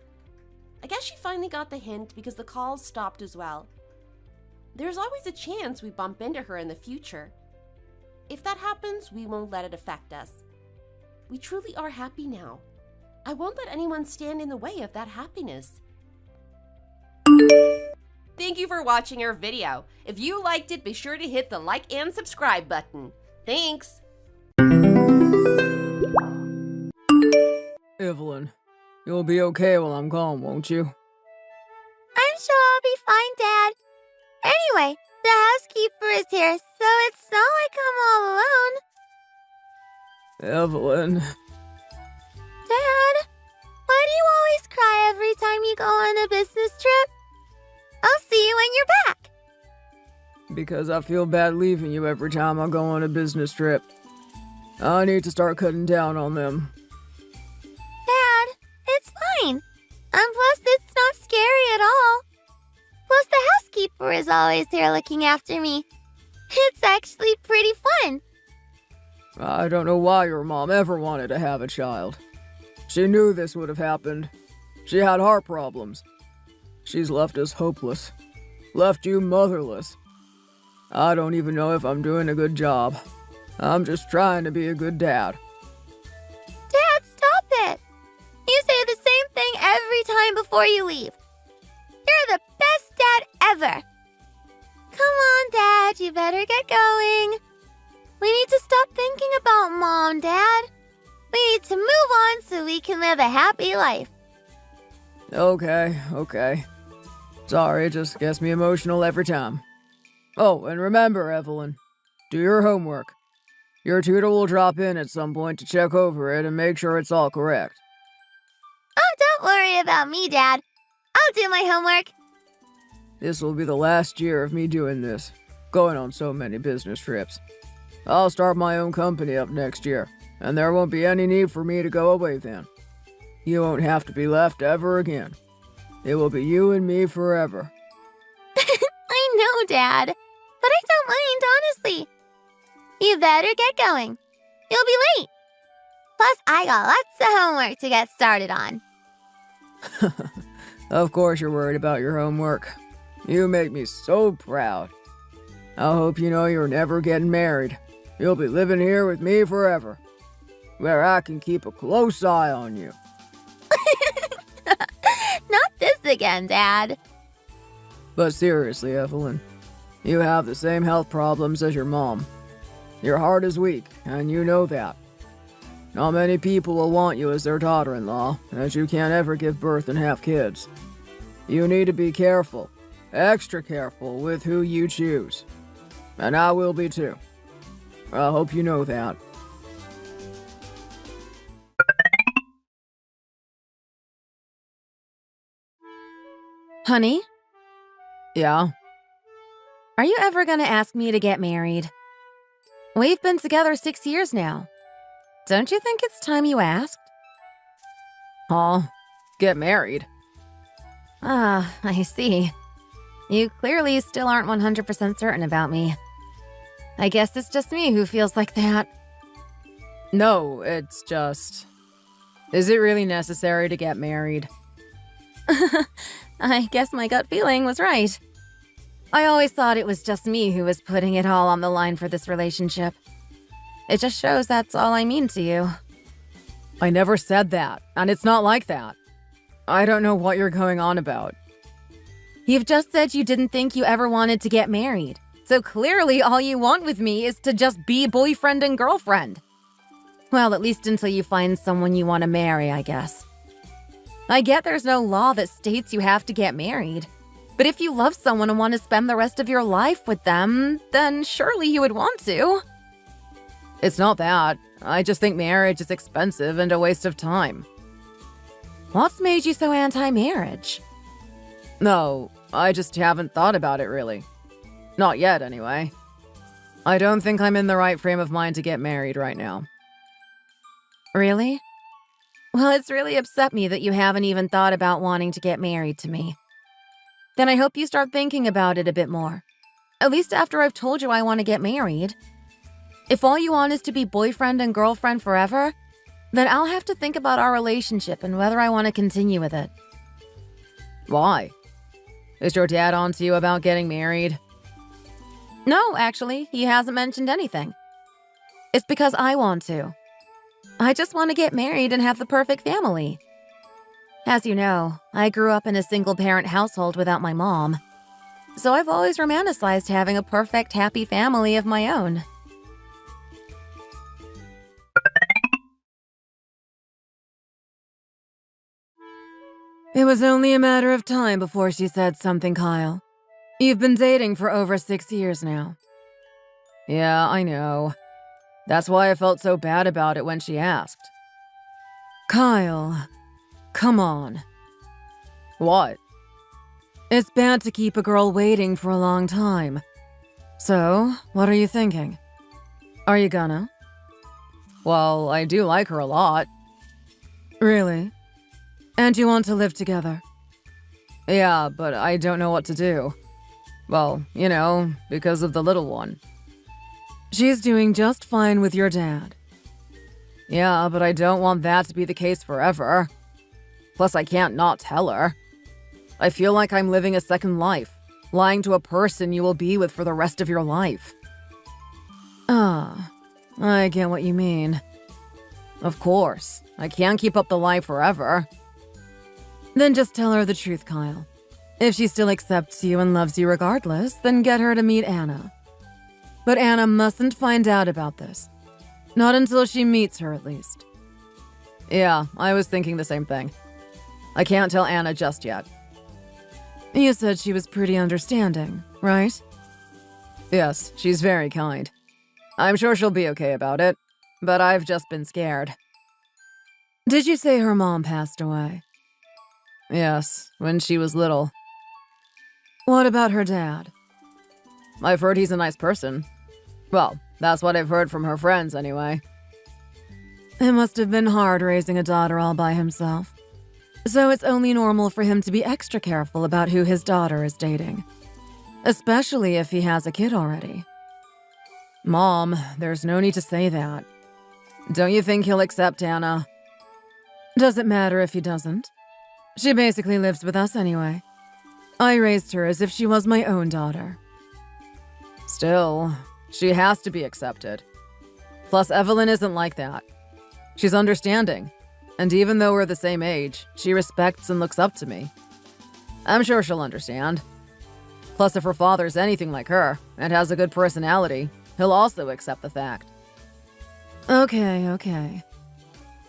I guess she finally got the hint because the calls stopped as well. There's always a chance we bump into her in the future. If that happens, we won't let it affect us. We truly are happy now. I won't let anyone stand in the way of that happiness. Thank you for watching our video. If you liked it, be sure to hit the like and subscribe button. Thanks! Evelyn, you'll be okay while I'm gone, won't you? I'm sure I'll be fine, Dad. Anyway, the housekeeper is here, so it's not like I'm all alone. Evelyn. Dad, why do you always cry every time you go on a business trip? I'll see you when you're back. Because I feel bad leaving you every time I go on a business trip. I need to start cutting down on them. Dad, it's fine. And plus, it's not scary at all. Plus, the housekeeper is always here looking after me. It's actually pretty fun. I don't know why your mom ever wanted to have a child. She knew this would have happened. She had heart problems. She's left us hopeless. Left you motherless. I don't even know if I'm doing a good job. I'm just trying to be a good dad. Dad, stop it! You say the same thing every time before you leave. You're the best dad ever. Come on, Dad, you better get going. We need to stop thinking about Mom, Dad. We need to move on so we can live a happy life. Okay. Sorry, it just gets me emotional every time. Oh, and remember, Evelyn, do your homework. Your tutor will drop in at some point to check over it and make sure it's all correct. Oh, don't worry about me, Dad. I'll do my homework. This will be the last year of me doing this, going on so many business trips. I'll start my own company up next year, and there won't be any need for me to go away then. You won't have to be left ever again. It will be you and me forever. I know, Dad, but I don't mind, honestly. You better get going. You'll be late. Plus, I got lots of homework to get started on. Of course you're worried about your homework. You make me so proud. I hope you know you're never getting married. You'll be living here with me forever, where I can keep a close eye on you. Not this again, Dad. But seriously, Evelyn, you have the same health problems as your mom. Your heart is weak, and you know that. Not many people will want you as their daughter-in-law, as you can't ever give birth and have kids. You need to be careful, extra careful with who you choose. And I will be too. I hope you know that. Honey, Yeah? are you ever gonna ask me to get married? We've been together 6 years now. Don't you think it's time you asked? Huh? Get married? Ah, I see. You clearly still aren't 100% certain about me. I guess it's just me who feels like that. No, it's just... Is it really necessary to get married? I guess my gut feeling was right. I always thought it was just me who was putting it all on the line for this relationship. It just shows that's all I mean to you. I never said that, and it's not like that. I don't know what you're going on about. You've just said you didn't think you ever wanted to get married. So clearly all you want with me is to just be boyfriend and girlfriend. Well, at least until you find someone you want to marry, I guess. I get there's no law that states you have to get married. But if you love someone and want to spend the rest of your life with them, then surely you would want to. It's not that. I just think marriage is expensive and a waste of time. What's made you so anti-marriage? No, I just haven't thought about it really. Not yet, anyway. I don't think I'm in the right frame of mind to get married right now. Really? Well, it's really upset me that you haven't even thought about wanting to get married to me. Then I hope you start thinking about it a bit more. At least after I've told you I want to get married. If all you want is to be boyfriend and girlfriend forever, then I'll have to think about our relationship and whether I want to continue with it. Why? Is your dad on to you about getting married? No, actually, he hasn't mentioned anything. It's because I want to. I just want to get married and have the perfect family. As you know, I grew up in a single-parent household without my mom. So I've always romanticized having a perfect, happy family of my own. It was only a matter of time before she said something, Kyle. You've been dating for over 6 years now. Yeah, I know. That's why I felt so bad about it when she asked. Kyle, come on. What? It's bad to keep a girl waiting for a long time. So, what are you thinking? Are you gonna? Well, I do like her a lot. Really? And you want to live together? Yeah, but I don't know what to do. Well, you know, because of the little one. She's doing just fine with your dad. Yeah, but I don't want that to be the case forever. Plus, I can't not tell her. I feel like I'm living a second life, lying to a person you will be with for the rest of your life. Ah, I get what you mean. Of course, I can't keep up the lie forever. Then just tell her the truth, Kyle. If she still accepts you and loves you regardless, then get her to meet Anna. But Anna mustn't find out about this. Not until she meets her, at least. Yeah, I was thinking the same thing. I can't tell Anna just yet. You said she was pretty understanding, right? Yes, she's very kind. I'm sure she'll be okay about it, but I've just been scared. Did you say her mom passed away? Yes, when she was little. What about her dad? I've heard he's a nice person. Well, that's what I've heard from her friends, anyway. It must have been hard raising a daughter all by himself. So it's only normal for him to be extra careful about who his daughter is dating. Especially if he has a kid already. Mom, there's no need to say that. Don't you think he'll accept Anna? Does it matter if he doesn't? She basically lives with us anyway. I raised her as if she was my own daughter. Still, she has to be accepted. Plus, Evelyn isn't like that. She's understanding. And even though we're the same age, she respects and looks up to me. I'm sure she'll understand. Plus, if her father's anything like her and has a good personality, he'll also accept the fact. Okay.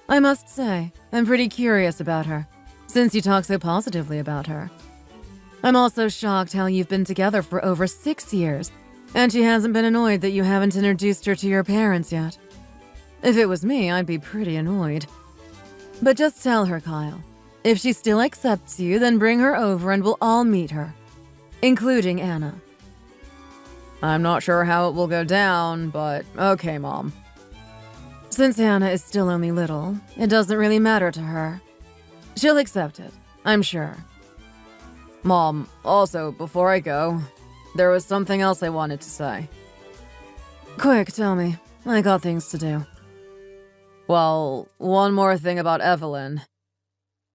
I must say, I'm pretty curious about her, since you talk so positively about her. I'm also shocked how you've been together for over 6 years, and she hasn't been annoyed that you haven't introduced her to your parents yet. If it was me, I'd be pretty annoyed. But just tell her, Kyle. If she still accepts you, then bring her over and we'll all meet her, including Anna. I'm not sure how it will go down, but okay, Mom. Since Anna is still only little, it doesn't really matter to her. She'll accept it, I'm sure. Mom, also, before I go, there was something else I wanted to say. Quick, tell me. I got things to do. Well, one more thing about Evelyn.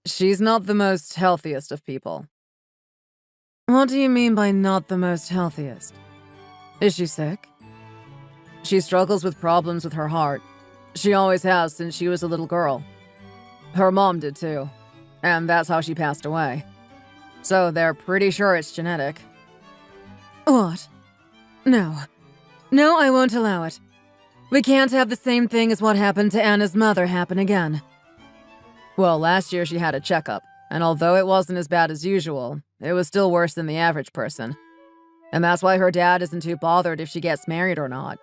She's not the most healthiest of people. What do you mean by not the most healthiest? Is she sick? She struggles with problems with her heart. She always has since she was a little girl. Her mom did too, and that's how she passed away. So they're pretty sure it's genetic. What? No, I won't allow it. We can't have the same thing as what happened to Anna's mother happen again. Well, last year she had a checkup, and although it wasn't as bad as usual, it was still worse than the average person. And that's why her dad isn't too bothered if she gets married or not.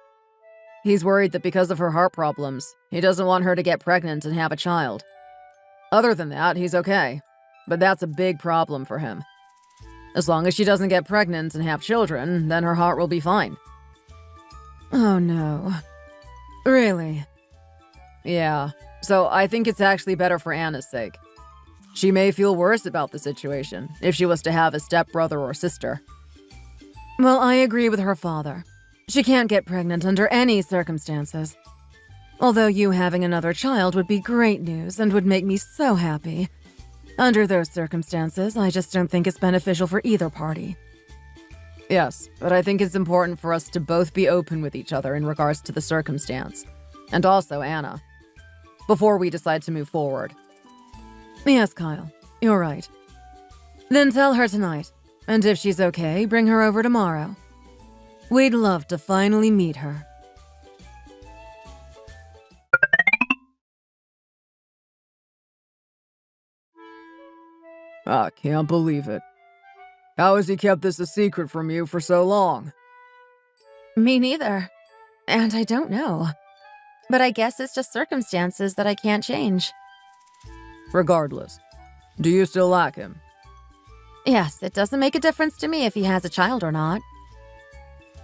He's worried that because of her heart problems, he doesn't want her to get pregnant and have a child. Other than that, he's okay, but that's a big problem for him. As long as she doesn't get pregnant and have children, then her heart will be fine. Oh no. Really? Yeah, so I think it's actually better for Anna's sake. She may feel worse about the situation if she was to have a stepbrother or sister. Well, I agree with her father. She can't get pregnant under any circumstances. Although you having another child would be great news and would make me so happy. Under those circumstances, I just don't think it's beneficial for either party. Yes, but I think it's important for us to both be open with each other in regards to the circumstance. And also Anna. Before we decide to move forward. Yes, Kyle, you're right. Then tell her tonight. And if she's okay, bring her over tomorrow. We'd love to finally meet her. I can't believe it. How has he kept this a secret from you for so long? Me neither. And I don't know. But I guess it's just circumstances that I can't change. Regardless, do you still like him? Yes, it doesn't make a difference to me if he has a child or not.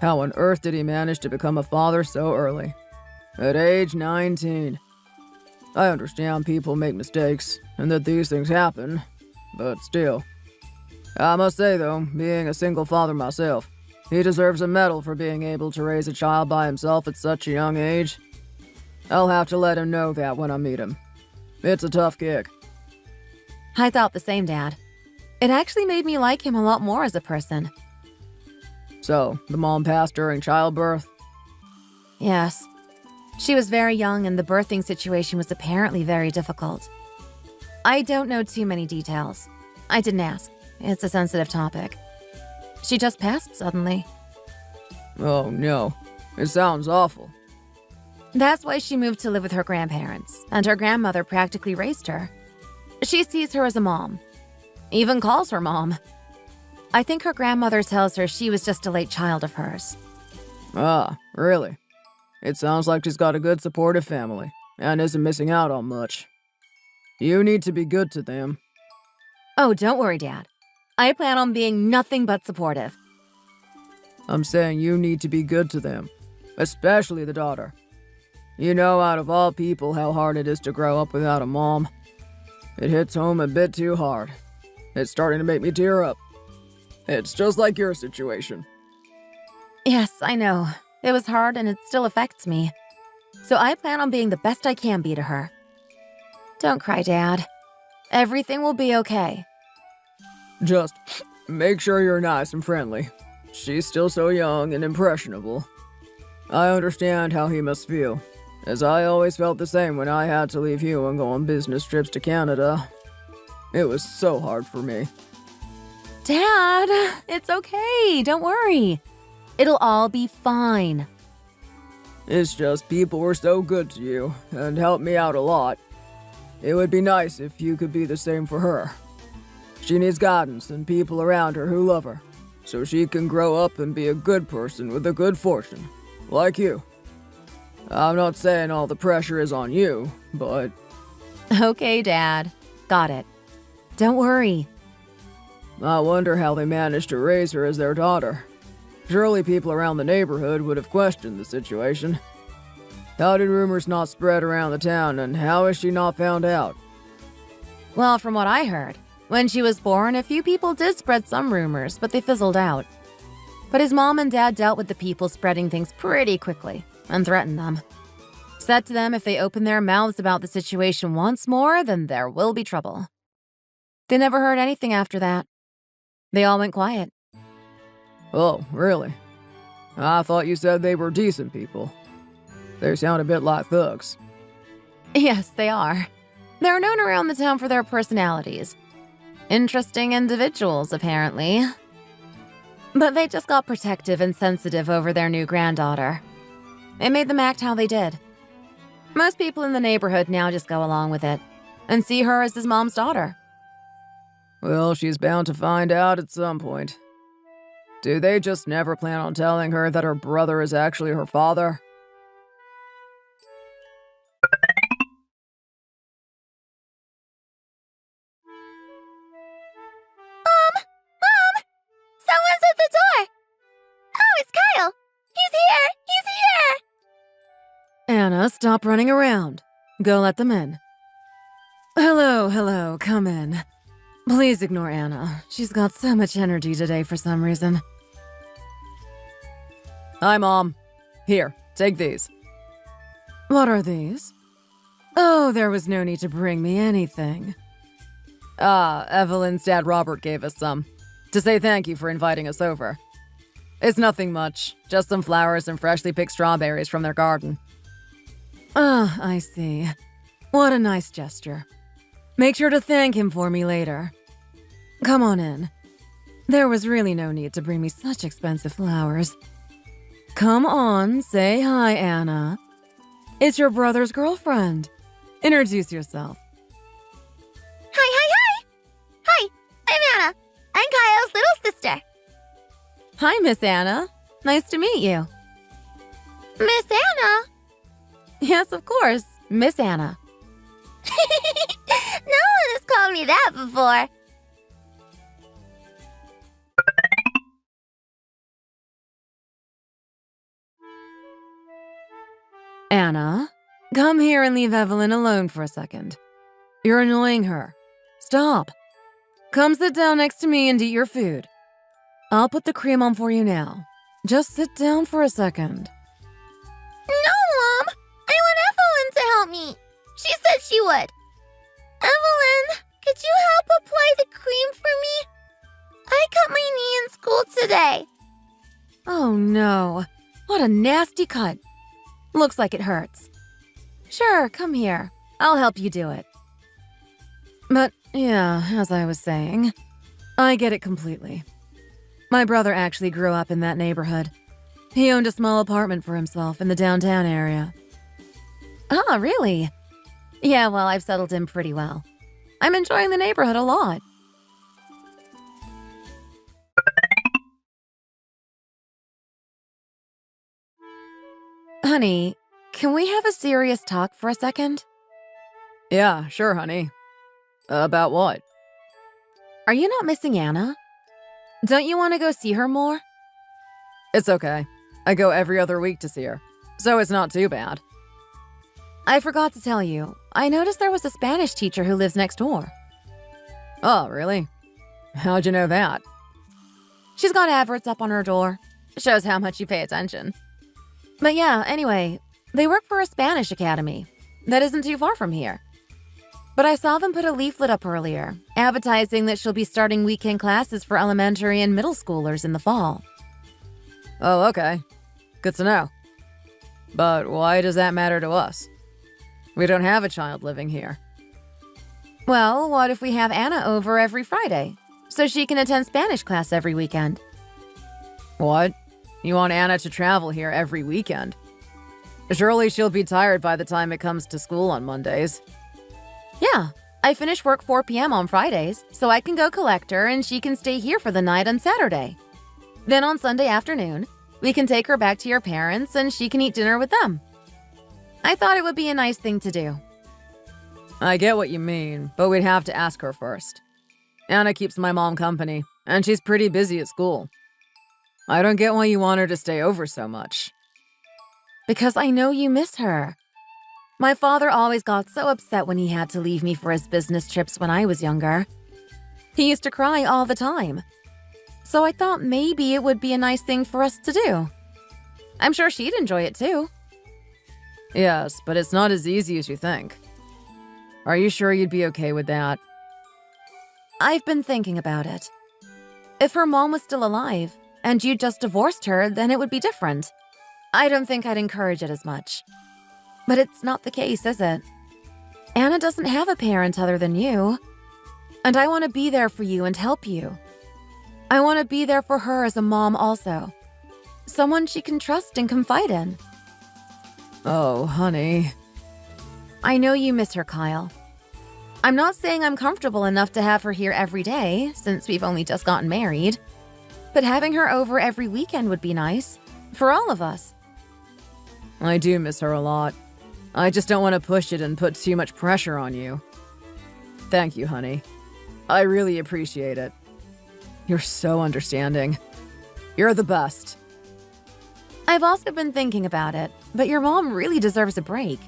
How on earth did he manage to become a father so early? At age 19. I understand people make mistakes, and that these things happen, but still. I must say, though, being a single father myself, He deserves a medal for being able to raise a child by himself at such a young age. I'll have to let him know that when I meet him. It's a tough gig. I thought the same, Dad. It actually made me like him a lot more as a person. So, the mom passed during childbirth? Yes. She was very young and the birthing situation was apparently very difficult. I don't know too many details. I didn't ask. It's a sensitive topic. She just passed suddenly. Oh no, it sounds awful. That's why she moved to live with her grandparents, and her grandmother practically raised her. She sees her as a mom. Even calls her mom. I think her grandmother tells her she was just a late child of hers. Ah, really? It sounds like she's got a good supportive family, and isn't missing out on much. You need to be good to them. Oh, don't worry, Dad. I plan on being nothing but supportive. I'm saying you need to be good to them, especially the daughter. You know, out of all people, how hard it is to grow up without a mom. It hits home a bit too hard. It's starting to make me tear up. It's just like your situation. Yes, I know. It was hard and it still affects me. So I plan on being the best I can be to her. Don't cry, Dad. Everything will be okay. Just make sure you're nice and friendly. She's still so young and impressionable. I understand how he must feel, as I always felt the same when I had to leave you and go on business trips to Canada. It was so hard for me. Dad, it's okay. Don't worry. It'll all be fine. It's just people were so good to you and helped me out a lot. It would be nice if you could be the same for her. She needs guidance and people around her who love her, so she can grow up and be a good person with a good fortune, like you. I'm not saying all the pressure is on you, but... Okay, Dad. Got it. Don't worry. I wonder how they managed to raise her as their daughter. Surely people around the neighborhood would have questioned the situation. How did rumors not spread around the town, and how is she not found out? Well, from what I heard, when she was born, a few people did spread some rumors, but they fizzled out. But his mom and dad dealt with the people spreading things pretty quickly and threatened them. Said to them if they open their mouths about the situation once more, then there will be trouble. They never heard anything after that. They all went quiet. Oh, really? I thought you said they were decent people. They sound a bit like thugs. Yes, they are. They're known around the town for their personalities. Interesting individuals, apparently. But they just got protective and sensitive over their new granddaughter. It made them act how they did. Most people in the neighborhood now just go along with it and see her as his mom's daughter. Well, she's bound to find out at some point. Do they just never plan on telling her that her brother is actually her father? Mom! Someone's at the door! Oh, it's Kyle! He's here! He's here! Anna, stop running around. Go let them in. Hello, come in. Please ignore Anna. She's got so much energy today for some reason. Hi, Mom. Here, take these. What are these? Oh, there was no need to bring me anything. Evelyn's dad Robert gave us some, to say thank you for inviting us over. It's nothing much, just some flowers and freshly picked strawberries from their garden. Ah, I see. What a nice gesture. Make sure to thank him for me later. Come on in. There was really no need to bring me such expensive flowers. Come on, say hi, Anna. It's your brother's girlfriend. Introduce yourself. Hi, I'm Anna. I'm Kyle's little sister. Hi, Miss Anna. Nice to meet you. Miss Anna? Yes, of course, Miss Anna. No one has called me that before. Anna, come here and leave Evelyn alone for a second. You're annoying her. Stop. Come sit down next to me and eat your food. I'll put the cream on for you now. Just sit down for a second. No, Mom! I want Evelyn to help me! She said she would! Evelyn, could you help apply the cream for me? I cut my knee in school today. Oh no, what a nasty cut. Looks like it hurts. Sure, come here. I'll help you do it. But yeah, as I was saying, I get it completely. My brother actually grew up in that neighborhood. He owned a small apartment for himself in the downtown area. Ah, really? Yeah, well, I've settled in pretty well. I'm enjoying the neighborhood a lot. Honey, can we have a serious talk for a second? Yeah, sure, honey. About what? Are you not missing Anna? Don't you want to go see her more? It's okay. I go every other week to see her, so it's not too bad. I forgot to tell you, I noticed there was a Spanish teacher who lives next door. Oh, really? How'd you know that? She's got adverts up on her door. Shows how much you pay attention. But yeah, anyway, they work for a Spanish academy that isn't too far from here. But I saw them put a leaflet up earlier, advertising that she'll be starting weekend classes for elementary and middle schoolers in the fall. Oh, okay. Good to know. But why does that matter to us? We don't have a child living here. Well, what if we have Anna over every Friday, so she can attend Spanish class every weekend? What? You want Anna to travel here every weekend? Surely she'll be tired by the time it comes to school on Mondays. Yeah, I finish work 4 p.m. on Fridays, so I can go collect her and she can stay here for the night on Saturday. Then on Sunday afternoon, we can take her back to your parents and she can eat dinner with them. I thought it would be a nice thing to do. I get what you mean, but we'd have to ask her first. Anna keeps my mom company, and she's pretty busy at school. I don't get why you want her to stay over so much. Because I know you miss her. My father always got so upset when he had to leave me for his business trips when I was younger. He used to cry all the time. So I thought maybe it would be a nice thing for us to do. I'm sure she'd enjoy it too. Yes, but it's not as easy as you think. Are you sure you'd be okay with that? I've been thinking about it. If her mom was still alive, and you just divorced her, then it would be different. I don't think I'd encourage it as much. But it's not the case, is it? Anna doesn't have a parent other than you. And I want to be there for you and help you. I want to be there for her as a mom also. Someone she can trust and confide in. Oh, honey. I know you miss her, Kyle. I'm not saying I'm comfortable enough to have her here every day, since we've only just gotten married. But having her over every weekend would be nice. For all of us. I do miss her a lot. I just don't want to push it and put too much pressure on you. Thank you, honey. I really appreciate it. You're so understanding. You're the best. I've also been thinking about it, but your mom really deserves a break.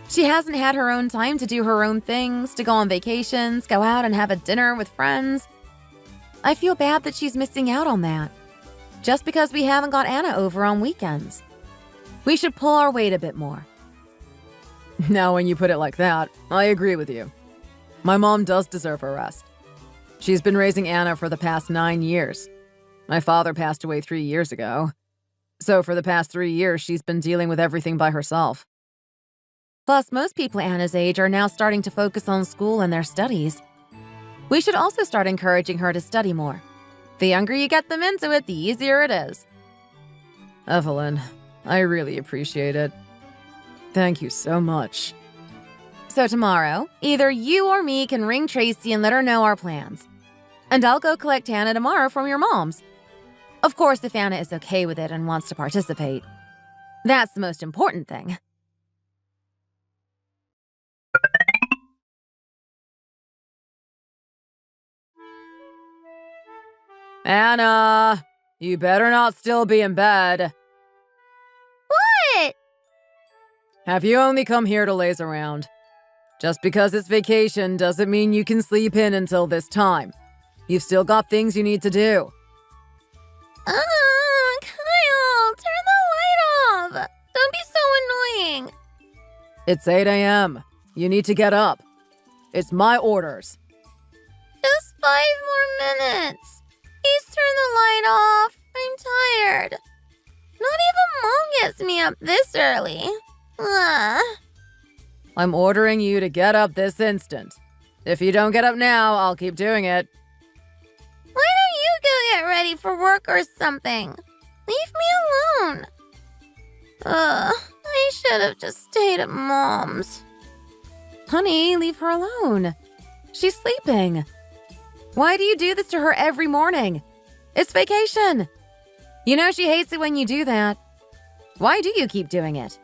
She hasn't had her own time to do her own things, to go on vacations, go out and have a dinner with friends. I feel bad that she's missing out on that, just because we haven't got Anna over on weekends. We should pull our weight a bit more. Now, when you put it like that, I agree with you. My mom does deserve a rest. She's been raising Anna for the past 9 years. My father passed away 3 years ago. So for the past 3 years, she's been dealing with everything by herself. Plus, most people Anna's age are now starting to focus on school and their studies. We should also start encouraging her to study more. The younger you get them into it, the easier it is. Evelyn, I really appreciate it. Thank you so much. So tomorrow, either you or me can ring Tracy and let her know our plans. And I'll go collect Anna tomorrow from your mom's. Of course, if Anna is okay with it and wants to participate. That's the most important thing. Anna, you better not still be in bed. What? Have you only come here to laze around? Just because it's vacation doesn't mean you can sleep in until this time. You've still got things you need to do. Kyle, It's 8 a.m. You need to get up. It's my orders. Just 5 more minutes. Please turn the light off. I'm tired. Not even Mom gets me up this early. Ugh. I'm ordering you to get up this instant. If you don't get up now, I'll keep doing it. Why don't you go get ready for work or something? Leave me alone. I should have just stayed at Mom's. Honey, leave her alone. She's sleeping. Why do you do this to her every morning? It's vacation. You know she hates it when you do that. Why do you keep doing it?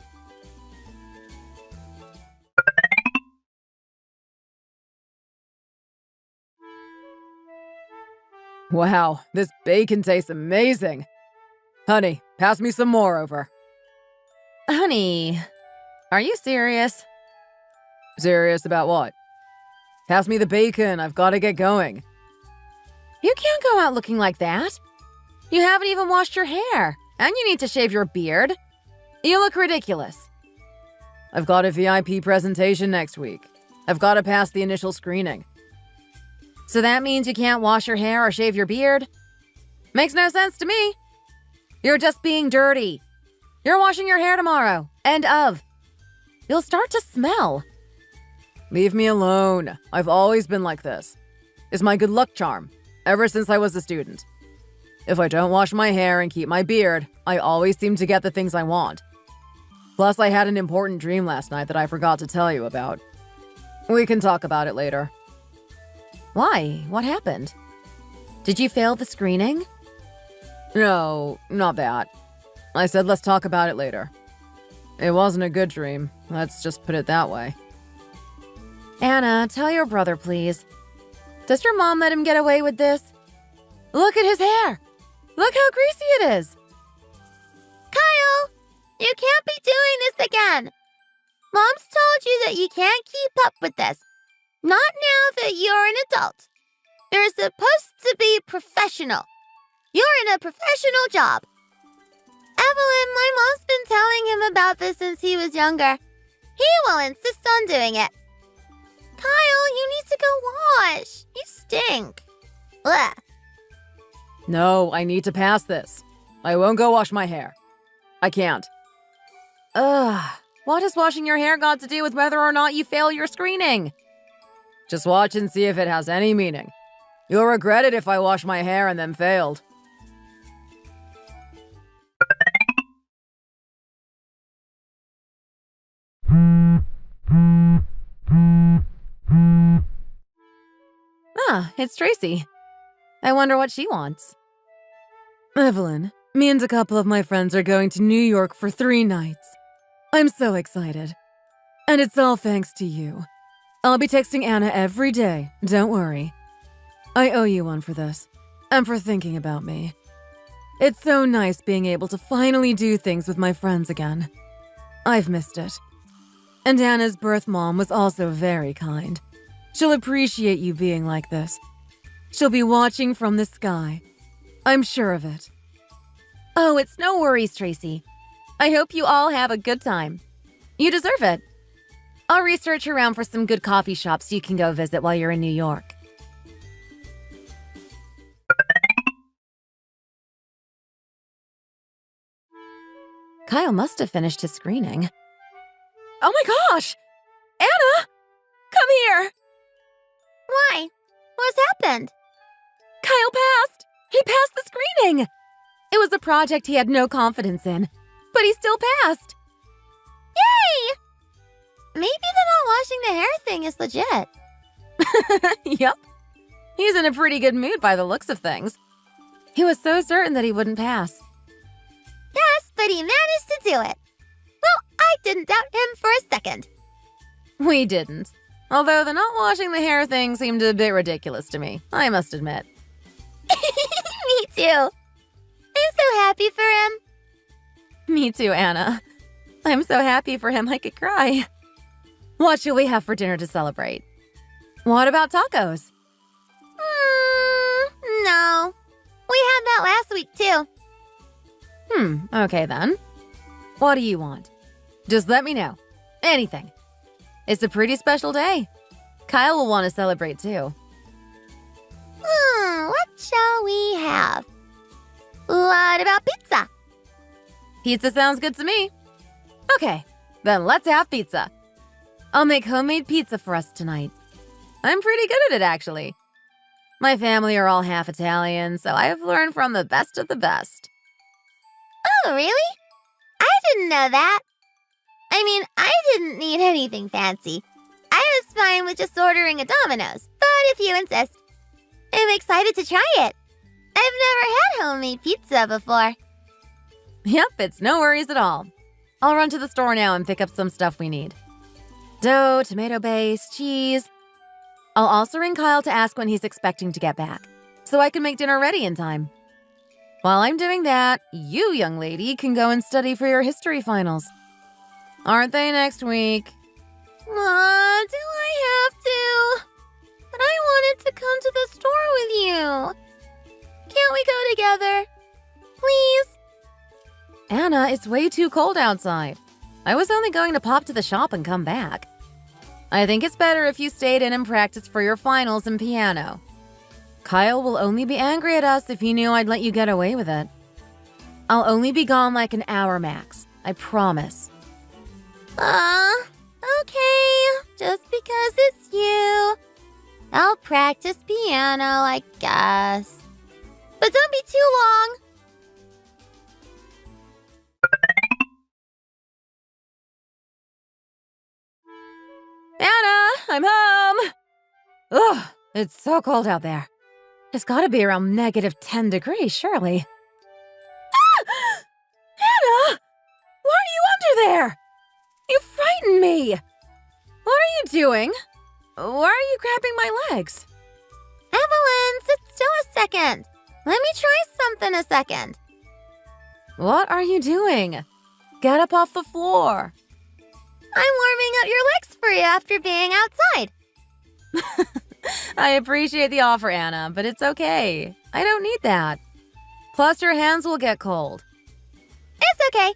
Wow, this bacon tastes amazing. Honey, pass me some more over. Honey, are you serious? Serious about what? Pass me the bacon, I've got to get going. You can't go out looking like that. You haven't even washed your hair, and you need to shave your beard. You look ridiculous. I've got a VIP presentation next week. I've got to pass the initial screening. So that means you can't wash your hair or shave your beard? Makes no sense to me. You're just being dirty. You're washing your hair tomorrow. End of. You'll start to smell. Leave me alone. I've always been like this. It's my good luck charm, ever since I was a student. If I don't wash my hair and keep my beard, I always seem to get the things I want. Plus, I had an important dream last night that I forgot to tell you about. We can talk about it later. Why? What happened? Did you fail the screening? No, not that. I said let's talk about it later. It wasn't a good dream. Let's just put it that way. Anna, tell your brother, please. Does your mom let him get away with this? Look at his hair. Look how greasy it is. Kyle, you can't be doing this again. Mom's told you that you can't keep up with this. Not now that you're an adult. You're supposed to be professional. You're in a professional job. Evelyn, my mom's been telling him about this since he was younger. He will insist on doing it. Kyle, you need to go wash. You stink. Ugh. No, I need to pass this. I won't go wash my hair. I can't. Ugh. What has washing your hair got to do with whether or not you fail your screening? Just watch and see if it has any meaning. You'll regret it if I wash my hair and then failed. Ah, it's Tracy. I wonder what she wants. Evelyn, me and a couple of my friends are going to New York for 3 nights. I'm so excited. And it's all thanks to you. I'll be texting Anna every day, don't worry. I owe you one for this, and for thinking about me. It's so nice being able to finally do things with my friends again. I've missed it. And Anna's birth mom was also very kind. She'll appreciate you being like this. She'll be watching from the sky. I'm sure of it. Oh, it's no worries, Tracy. I hope you all have a good time. You deserve it. I'll research around for some good coffee shops you can go visit while you're in New York. Kyle must have finished his screening. Oh my gosh! Anna! Come here! Why? What's happened? Kyle passed! He passed the screening! It was a project he had no confidence in, but he still passed. Yay! Maybe the not washing the hair thing is legit. Yep. He's in a pretty good mood by the looks of things. He was so certain that he wouldn't pass. Yes, but he managed to do it. Well, I didn't doubt him for a second. We didn't. Although the not washing the hair thing seemed a bit ridiculous to me, I must admit. Me too. I'm so happy for him. Me too, Anna. I'm so happy for him I could cry. What shall we have for dinner to celebrate? What about tacos? No. We had that last week too. Okay then. What do you want? Just let me know. Anything. It's a pretty special day. Kyle will want to celebrate too. What shall we have? What about pizza? Pizza sounds good to me. Okay, then let's have pizza. I'll make homemade pizza for us tonight. I'm pretty good at it, actually. My family are all half Italian, so I've learned from the best of the best. Oh, really? I didn't know that. I mean, I didn't need anything fancy. I was fine with just ordering a Domino's, but if you insist, I'm excited to try it. I've never had homemade pizza before. Yep, it's no worries at all. I'll run to the store now and pick up some stuff we need. Dough, tomato base, cheese. I'll also ring Kyle to ask when he's expecting to get back, so I can make dinner ready in time. While I'm doing that, you, young lady, can go and study for your history finals. Aren't they next week? Do I have to? But I wanted to come to the store with you. Can't we go together? Please? Anna, it's way too cold outside. I was only going to pop to the shop and come back. I think it's better if you stayed in and practiced for your finals in piano. Kyle will only be angry at us if he knew I'd let you get away with it. I'll only be gone like an hour max. I promise. Okay. Just because it's you. I'll practice piano, I guess. But don't be too long. Anna, I'm home! Ugh, it's so cold out there. It's gotta be around -10 degrees, surely. Ah! Anna! Why are you under there? You frightened me! What are you doing? Why are you grabbing my legs? Evelyn, sit still a second. Let me try something a second. What are you doing? Get up off the floor. I'm warming up your legs for you after being outside. I appreciate the offer, Anna, but it's okay. I don't need that. Plus, your hands will get cold. It's okay.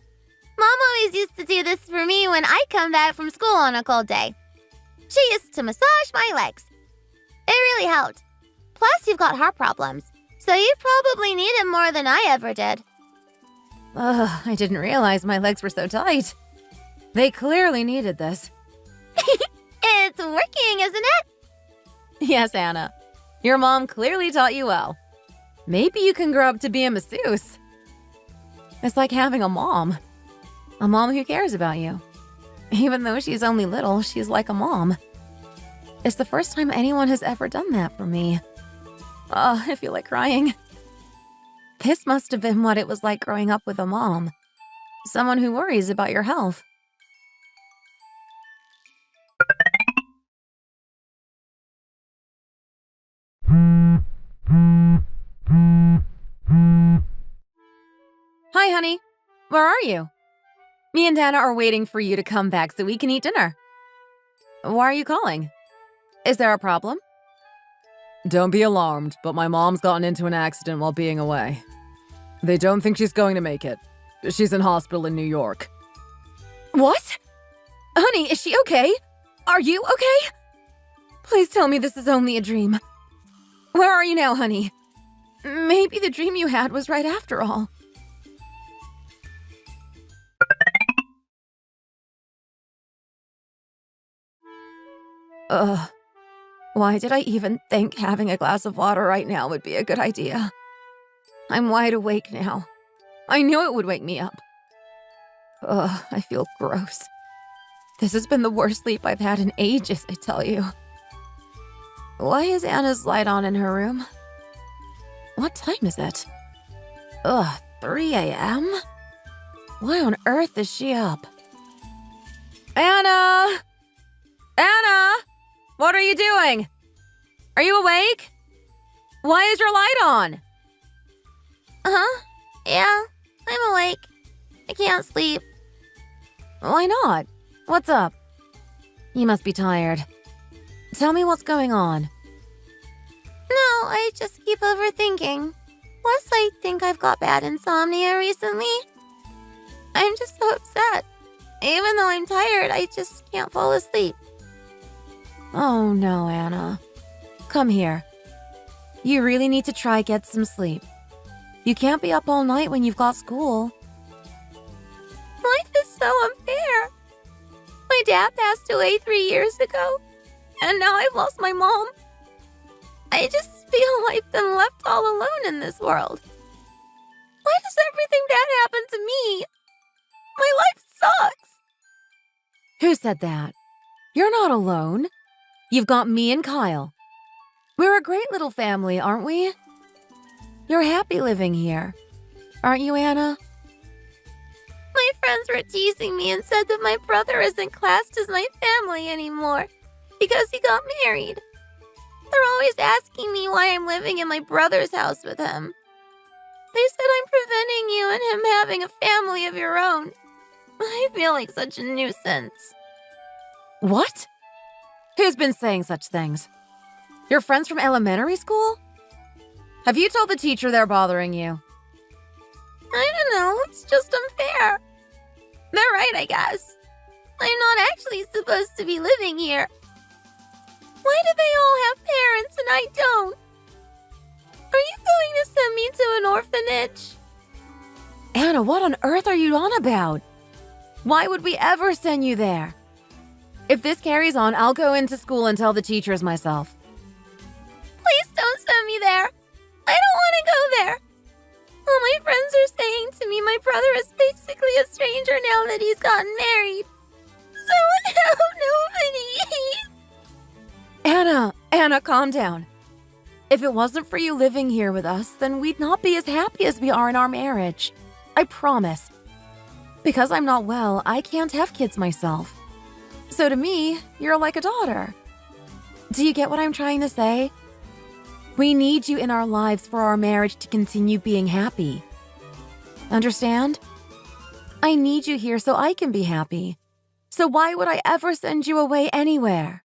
Mom always used to do this for me when I come back from school on a cold day. She used to massage my legs. It really helped. Plus, you've got heart problems, so you probably need it more than I ever did. Ugh, I didn't realize my legs were so tight. They clearly needed this. It's working, isn't it? Yes, Anna. Your mom clearly taught you well. Maybe you can grow up to be a masseuse. It's like having a mom. A mom who cares about you. Even though she's only little, she's like a mom. It's the first time anyone has ever done that for me. Oh, I feel like crying. This must have been what it was like growing up with a mom. Someone who worries about your health. Hi, honey. Where are you? Me and Dana are waiting for you to come back so we can eat dinner. Why are you calling? Is there a problem? Don't be alarmed, but my mom's gotten into an accident while being away. They don't think she's going to make it. She's in hospital in New York. What? Honey, is she okay? Are you okay? Please tell me this is only a dream. Where are you now, honey? Maybe the dream you had was right after all. Ugh. Why did I even think having a glass of water right now would be a good idea? I'm wide awake now. I knew it would wake me up. Ugh, I feel gross. This has been the worst sleep I've had in ages, I tell you. Why is Anna's light on in her room? What time is it? Ugh, 3 a.m.? Why on earth is she up? Anna! Anna! What are you doing? Are you awake? Why is your light on? Yeah, I'm awake. I can't sleep. Why not? What's up? You must be tired. Tell me what's going on. No, I just keep overthinking. Plus, I think I've got bad insomnia recently. I'm just so upset. Even though I'm tired, I just can't fall asleep. Oh no, Anna. Come here. You really need to try get some sleep. You can't be up all night when you've got school. Life is so unfair. My dad passed away 3 years ago, and now I've lost my mom. I just feel I've been left all alone in this world. Why does everything bad happen to me? My life sucks. Who said that? You're not alone. You've got me and Kyle. We're a great little family, aren't we? You're happy living here, aren't you, Anna? My friends were teasing me and said that my brother isn't classed as my family anymore because he got married. They're always asking me why I'm living in my brother's house with him. They said I'm preventing you and him having a family of your own. I feel like such a nuisance. What? Who's been saying such things? Your friends from elementary school? Have you told the teacher they're bothering you? I don't know, it's just unfair. They're right, I guess. I'm not actually supposed to be living here. Why do they all have parents and I don't? Are you going to send me to an orphanage? Anna, what on earth are you on about? Why would we ever send you there? If this carries on, I'll go into school and tell the teachers myself. Please don't send me there. I don't want to go there. All my friends are saying to me my brother is basically a stranger now that he's gotten married. So I have nobody. Anna, calm down. If it wasn't for you living here with us, then we'd not be as happy as we are in our marriage. I promise. Because I'm not well, I can't have kids myself. So to me, you're like a daughter. Do you get what I'm trying to say? We need you in our lives for our marriage to continue being happy. Understand? I need you here so I can be happy. So why would I ever send you away anywhere?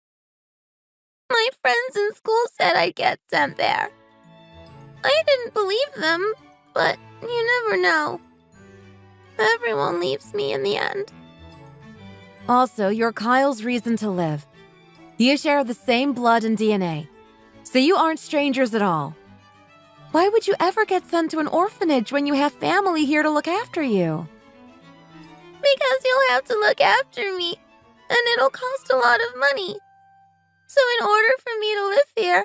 My friends in school said I'd get sent there. I didn't believe them, but you never know. Everyone leaves me in the end. Also, you're Kyle's reason to live. You share the same blood and DNA, so you aren't strangers at all. Why would you ever get sent to an orphanage when you have family here to look after you? Because you'll have to look after me, and it'll cost a lot of money. So in order for me to live here,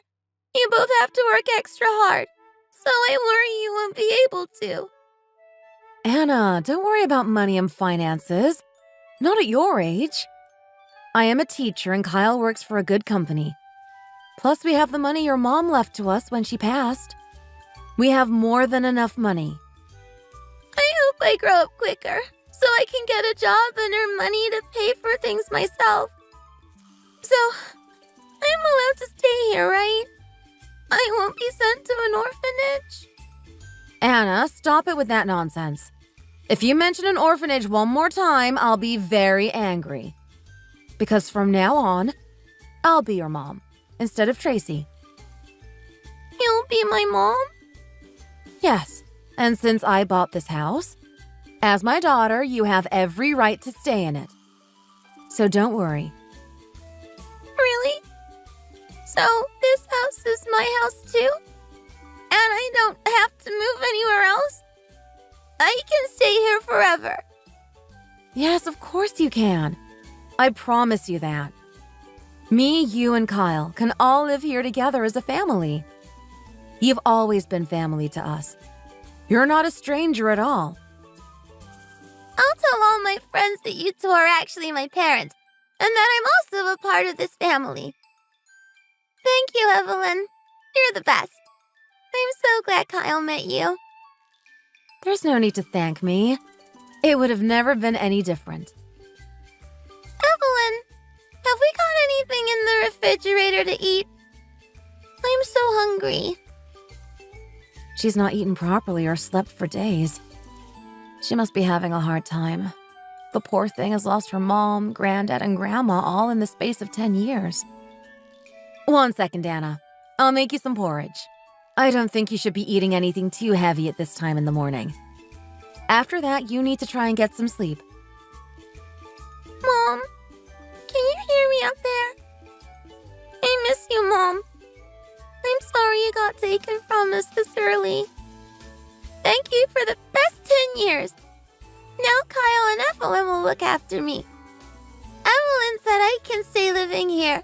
you both have to work extra hard. So I worry you won't be able to. Anna, don't worry about money and finances. Not at your age. I am a teacher and Kyle works for a good company. Plus, we have the money your mom left to us when she passed. We have more than enough money. I hope I grow up quicker, so I can get a job and earn money to pay for things myself. So, I'm allowed to stay here, right? I won't be sent to an orphanage? Anna, stop it with that nonsense. If you mention an orphanage one more time, I'll be very angry. Because from now on, I'll be your mom instead of Tracy. You'll be my mom? Yes, and since I bought this house, as my daughter, you have every right to stay in it. So don't worry. Really? So this house is my house too? And I don't have to move anywhere else? I can stay here forever. Yes, of course you can. I promise you that. Me, you, and Kyle can all live here together as a family. You've always been family to us. You're not a stranger at all. I'll tell all my friends that you two are actually my parents, and that I'm also a part of this family. Thank you, Evelyn. You're the best. I'm so glad Kyle met you. There's no need to thank me. It would have never been any different. Evelyn, have we got anything in the refrigerator to eat? I'm so hungry. She's not eaten properly or slept for days. She must be having a hard time. The poor thing has lost her mom, granddad, and grandma all in the space of 10 years. 1 second, Anna. I'll make you some porridge. I don't think you should be eating anything too heavy at this time in the morning. After that, you need to try and get some sleep. taken from us this early. Thank you for the best 10 years. Now Kyle and Evelyn will look after me. Evelyn said I can stay living here.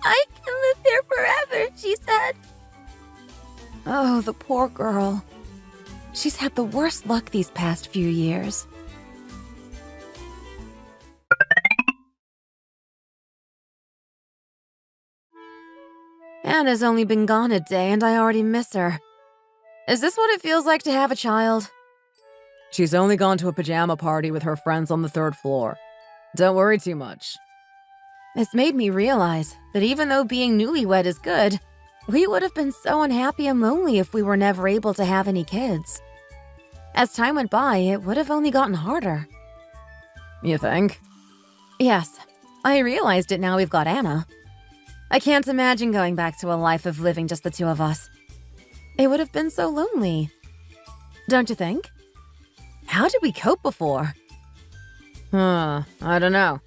I can live here forever, she said. Oh, the poor girl. She's had the worst luck these past few years. Anna's only been gone a day and I already miss her. Is this what it feels like to have a child? She's only gone to a pajama party with her friends on the 3rd floor. Don't worry too much. It's made me realize that even though being newlywed is good, we would have been so unhappy and lonely if we were never able to have any kids. As time went by, it would have only gotten harder. You think? Yes, I realized it now we've got Anna. I can't imagine going back to a life of living just the two of us. It would have been so lonely. Don't you think? How did we cope before? I don't know.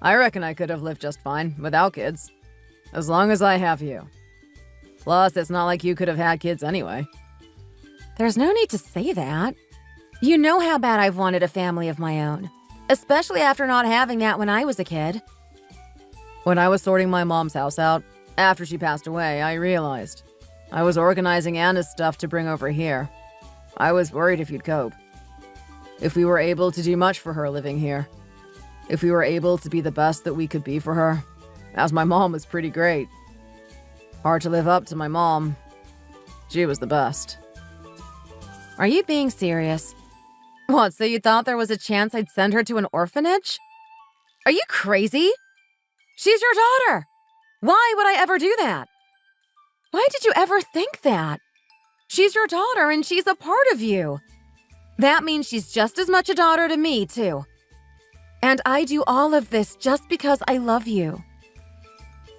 I reckon I could have lived just fine without kids. As long as I have you. Plus, it's not like you could have had kids anyway. There's no need to say that. You know how bad I've wanted a family of my own. Especially after not having that when I was a kid. When I was sorting my mom's house out, after she passed away, I realized. I was organizing Anna's stuff to bring over here. I was worried if you'd cope. If we were able to do much for her living here. If we were able to be the best that we could be for her. As my mom was pretty great. Hard to live up to my mom. She was the best. Are you being serious? What, so you thought there was a chance I'd send her to an orphanage? Are you crazy? She's your daughter. Why would I ever do that? Why did you ever think that? She's your daughter and she's a part of you. That means she's just as much a daughter to me, too. And I do all of this just because I love you.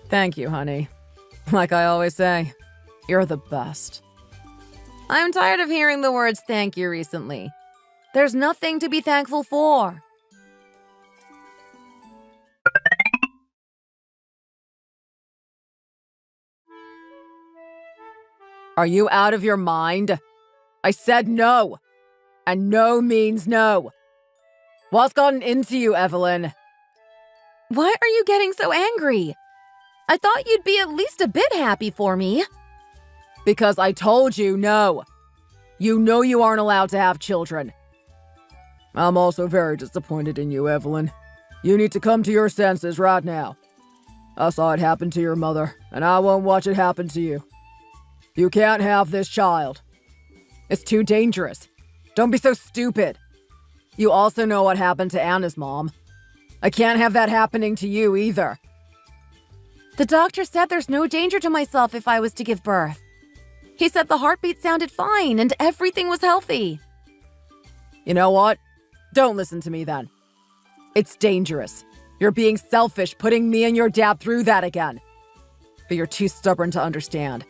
Thank you, honey. Like I always say, you're the best. I'm tired of hearing the words thank you recently. There's nothing to be thankful for. Are you out of your mind? I said no. And no means no. What's gotten into you, Evelyn? Why are you getting so angry? I thought you'd be at least a bit happy for me. Because I told you no. You know you aren't allowed to have children. I'm also very disappointed in you, Evelyn. You need to come to your senses right now. I saw it happen to your mother, and I won't watch it happen to you. You can't have this child. It's too dangerous. Don't be so stupid. You also know what happened to Anna's mom. I can't have that happening to you either. The doctor said there's no danger to myself if I was to give birth. He said the heartbeat sounded fine and everything was healthy. You know what? Don't listen to me then. It's dangerous. You're being selfish, putting me and your dad through that again. But you're too stubborn to understand.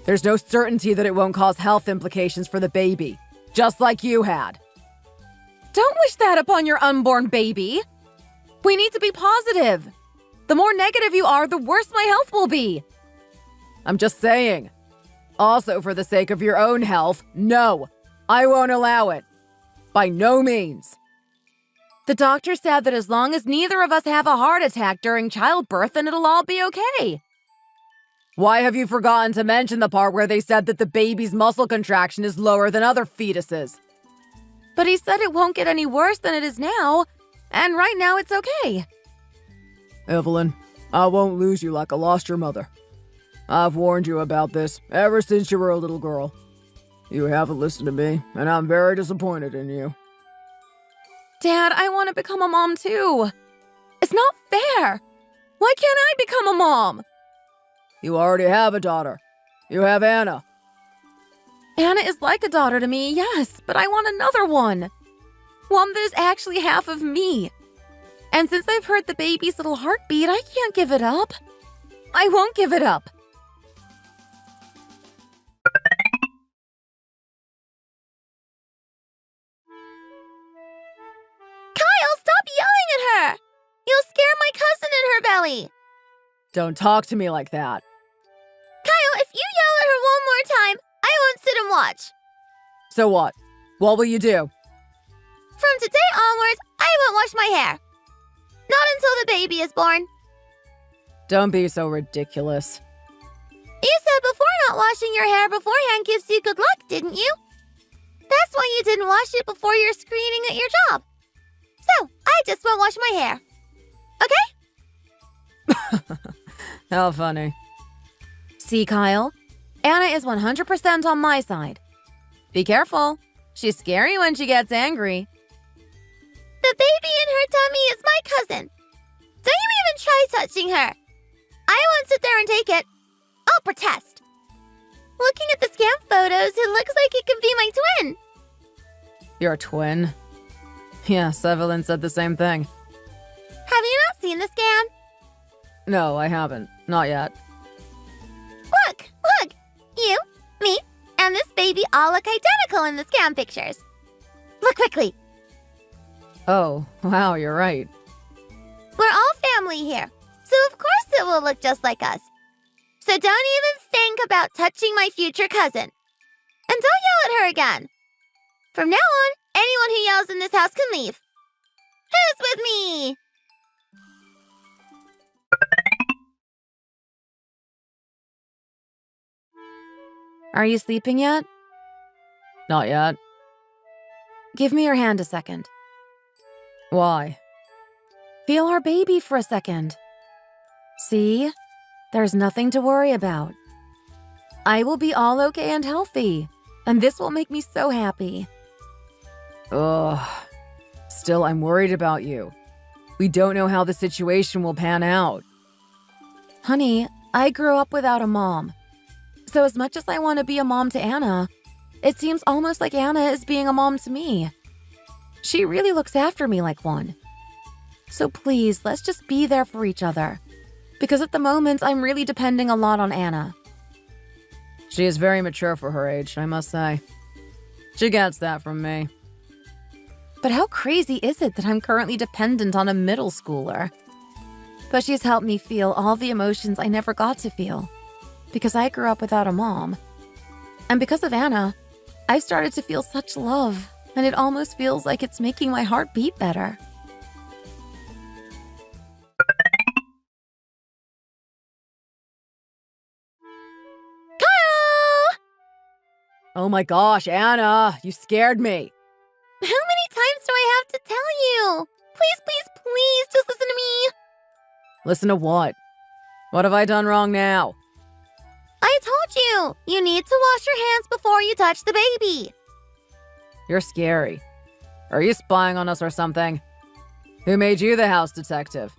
There's no certainty that it won't cause health implications for the baby, just like you had. Don't wish that upon your unborn baby. We need to be positive. The more negative you are, the worse my health will be. I'm just saying. Also, for the sake of your own health, no, I won't allow it. By no means. The doctor said that as long as neither of us have a heart attack during childbirth, then it'll all be okay. Why have you forgotten to mention the part where they said that the baby's muscle contraction is lower than other fetuses? But he said it won't get any worse than it is now, and right now it's okay. Evelyn, I won't lose you like I lost your mother. I've warned you about this ever since you were a little girl. You haven't listened to me, and I'm very disappointed in you. Dad, I want to become a mom too. It's not fair. Why can't I become a mom? You already have a daughter. You have Anna. Anna is like a daughter to me, yes, but I want another one. One that is actually half of me. And since I've heard the baby's little heartbeat, I can't give it up. I won't give it up. Kyle, stop yelling at her! You'll scare my cousin in her belly. Don't talk to me like that. Kyle, if you yell at her and watch. So what? What will you do? From today onwards, I won't wash my hair. Not until the baby is born. Don't be so ridiculous. You said before not washing your hair beforehand gives you good luck, didn't you? That's why you didn't wash it before your screening at your job. So, I just won't wash my hair. Okay? How funny. See, Kyle? Anna is 100% on my side. Be careful. She's scary when she gets angry. The baby in her tummy is my cousin. Don't you even try touching her. I won't sit there and take it. I'll protest. Looking at the scam photos, it looks like it could be my twin. You're a twin? Yes, Evelyn said the same thing. Have you not seen the scam? No, I haven't. Not yet. Look! You, me, and this baby all look identical in the scam pictures. Look quickly. Oh, wow, you're right. We're all family here, so of course it will look just like us. So don't even think about touching my future cousin. And don't yell at her again. From now on, anyone who yells in this house can leave. Who's with me? Are you sleeping yet? Not yet. Give me your hand a second. Why? Feel our baby for a second. See? There's nothing to worry about. I will be all okay and healthy, and this will make me so happy. Ugh. Still, I'm worried about you. We don't know how the situation will pan out. Honey, I grew up without a mom. So as much as I want to be a mom to Anna, it seems almost like Anna is being a mom to me. She really looks after me like one. So please, let's just be there for each other. Because at the moment, I'm really depending a lot on Anna. She is very mature for her age, I must say. She gets that from me. But how crazy is it that I'm currently dependent on a middle schooler? But she's helped me feel all the emotions I never got to feel. Because I grew up without a mom. And because of Anna, I've started to feel such love, and it almost feels like it's making my heart beat better. Oh my gosh, Anna, you scared me. How many times do I have to tell you? Please, just listen to me. Listen to what? What have I done wrong now? I told you need to wash your hands before you touch the baby. You're scary. Are you spying on us or something? Who made you the house detective?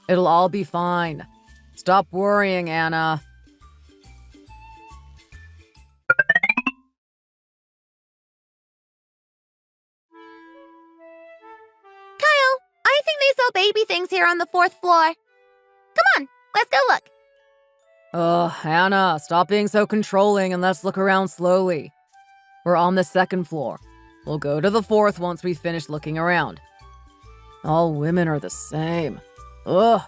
It'll all be fine. Stop worrying, Anna. Kyle, I think they sell baby things here on the 4th floor. Come on, let's go look. Ugh, Anna, stop being so controlling and let's look around slowly. We're on the 2nd floor. We'll go to the 4th once we finish looking around. All women are the same. Ugh.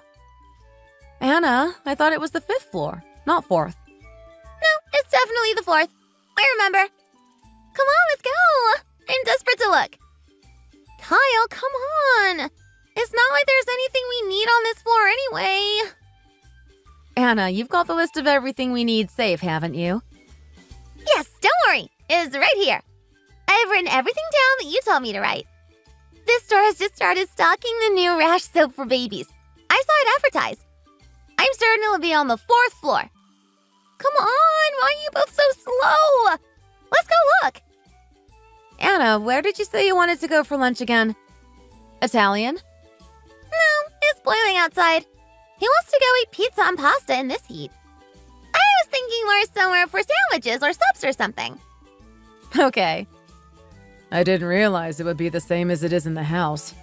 Anna, I thought it was the 5th floor, not 4th. No, it's definitely the 4th. I remember. Come on, let's go. I'm desperate to look. Kyle, come on. It's not like there's anything we need on this floor anyway. Anna, you've got the list of everything we need safe, haven't you? Yes, don't worry. It's right here. I've written everything down that you told me to write. This store has just started stocking the new rash soap for babies. I saw it advertised. I'm certain it'll be on the 4th floor. Come on, why are you both so slow? Let's go look. Anna, where did you say you wanted to go for lunch again? Italian? No, it's boiling outside. He wants to go eat pizza and pasta in this heat. I was thinking more somewhere for sandwiches or subs or something. Okay. I didn't realize it would be the same as it is in the house.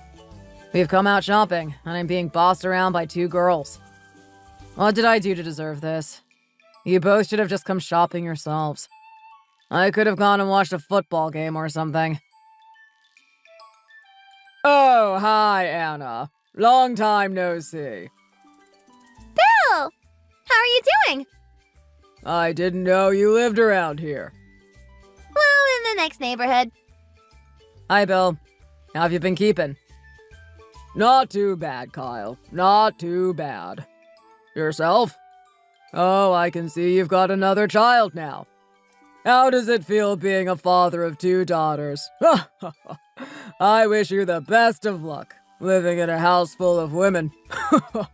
We've come out shopping, and I'm being bossed around by 2 girls. What did I do to deserve this? You both should have just come shopping yourselves. I could have gone and watched a football game or something. Oh, hi, Anna. Long time no see. Bill! How are you doing? I didn't know you lived around here. the next neighborhood. Hi, Bill. How have you been keeping? Not too bad, Kyle. Not too bad. Yourself? Oh, I can see you've got another child now. How does it feel being a father of 2 daughters? I wish you the best of luck, living in a house full of women. Huh?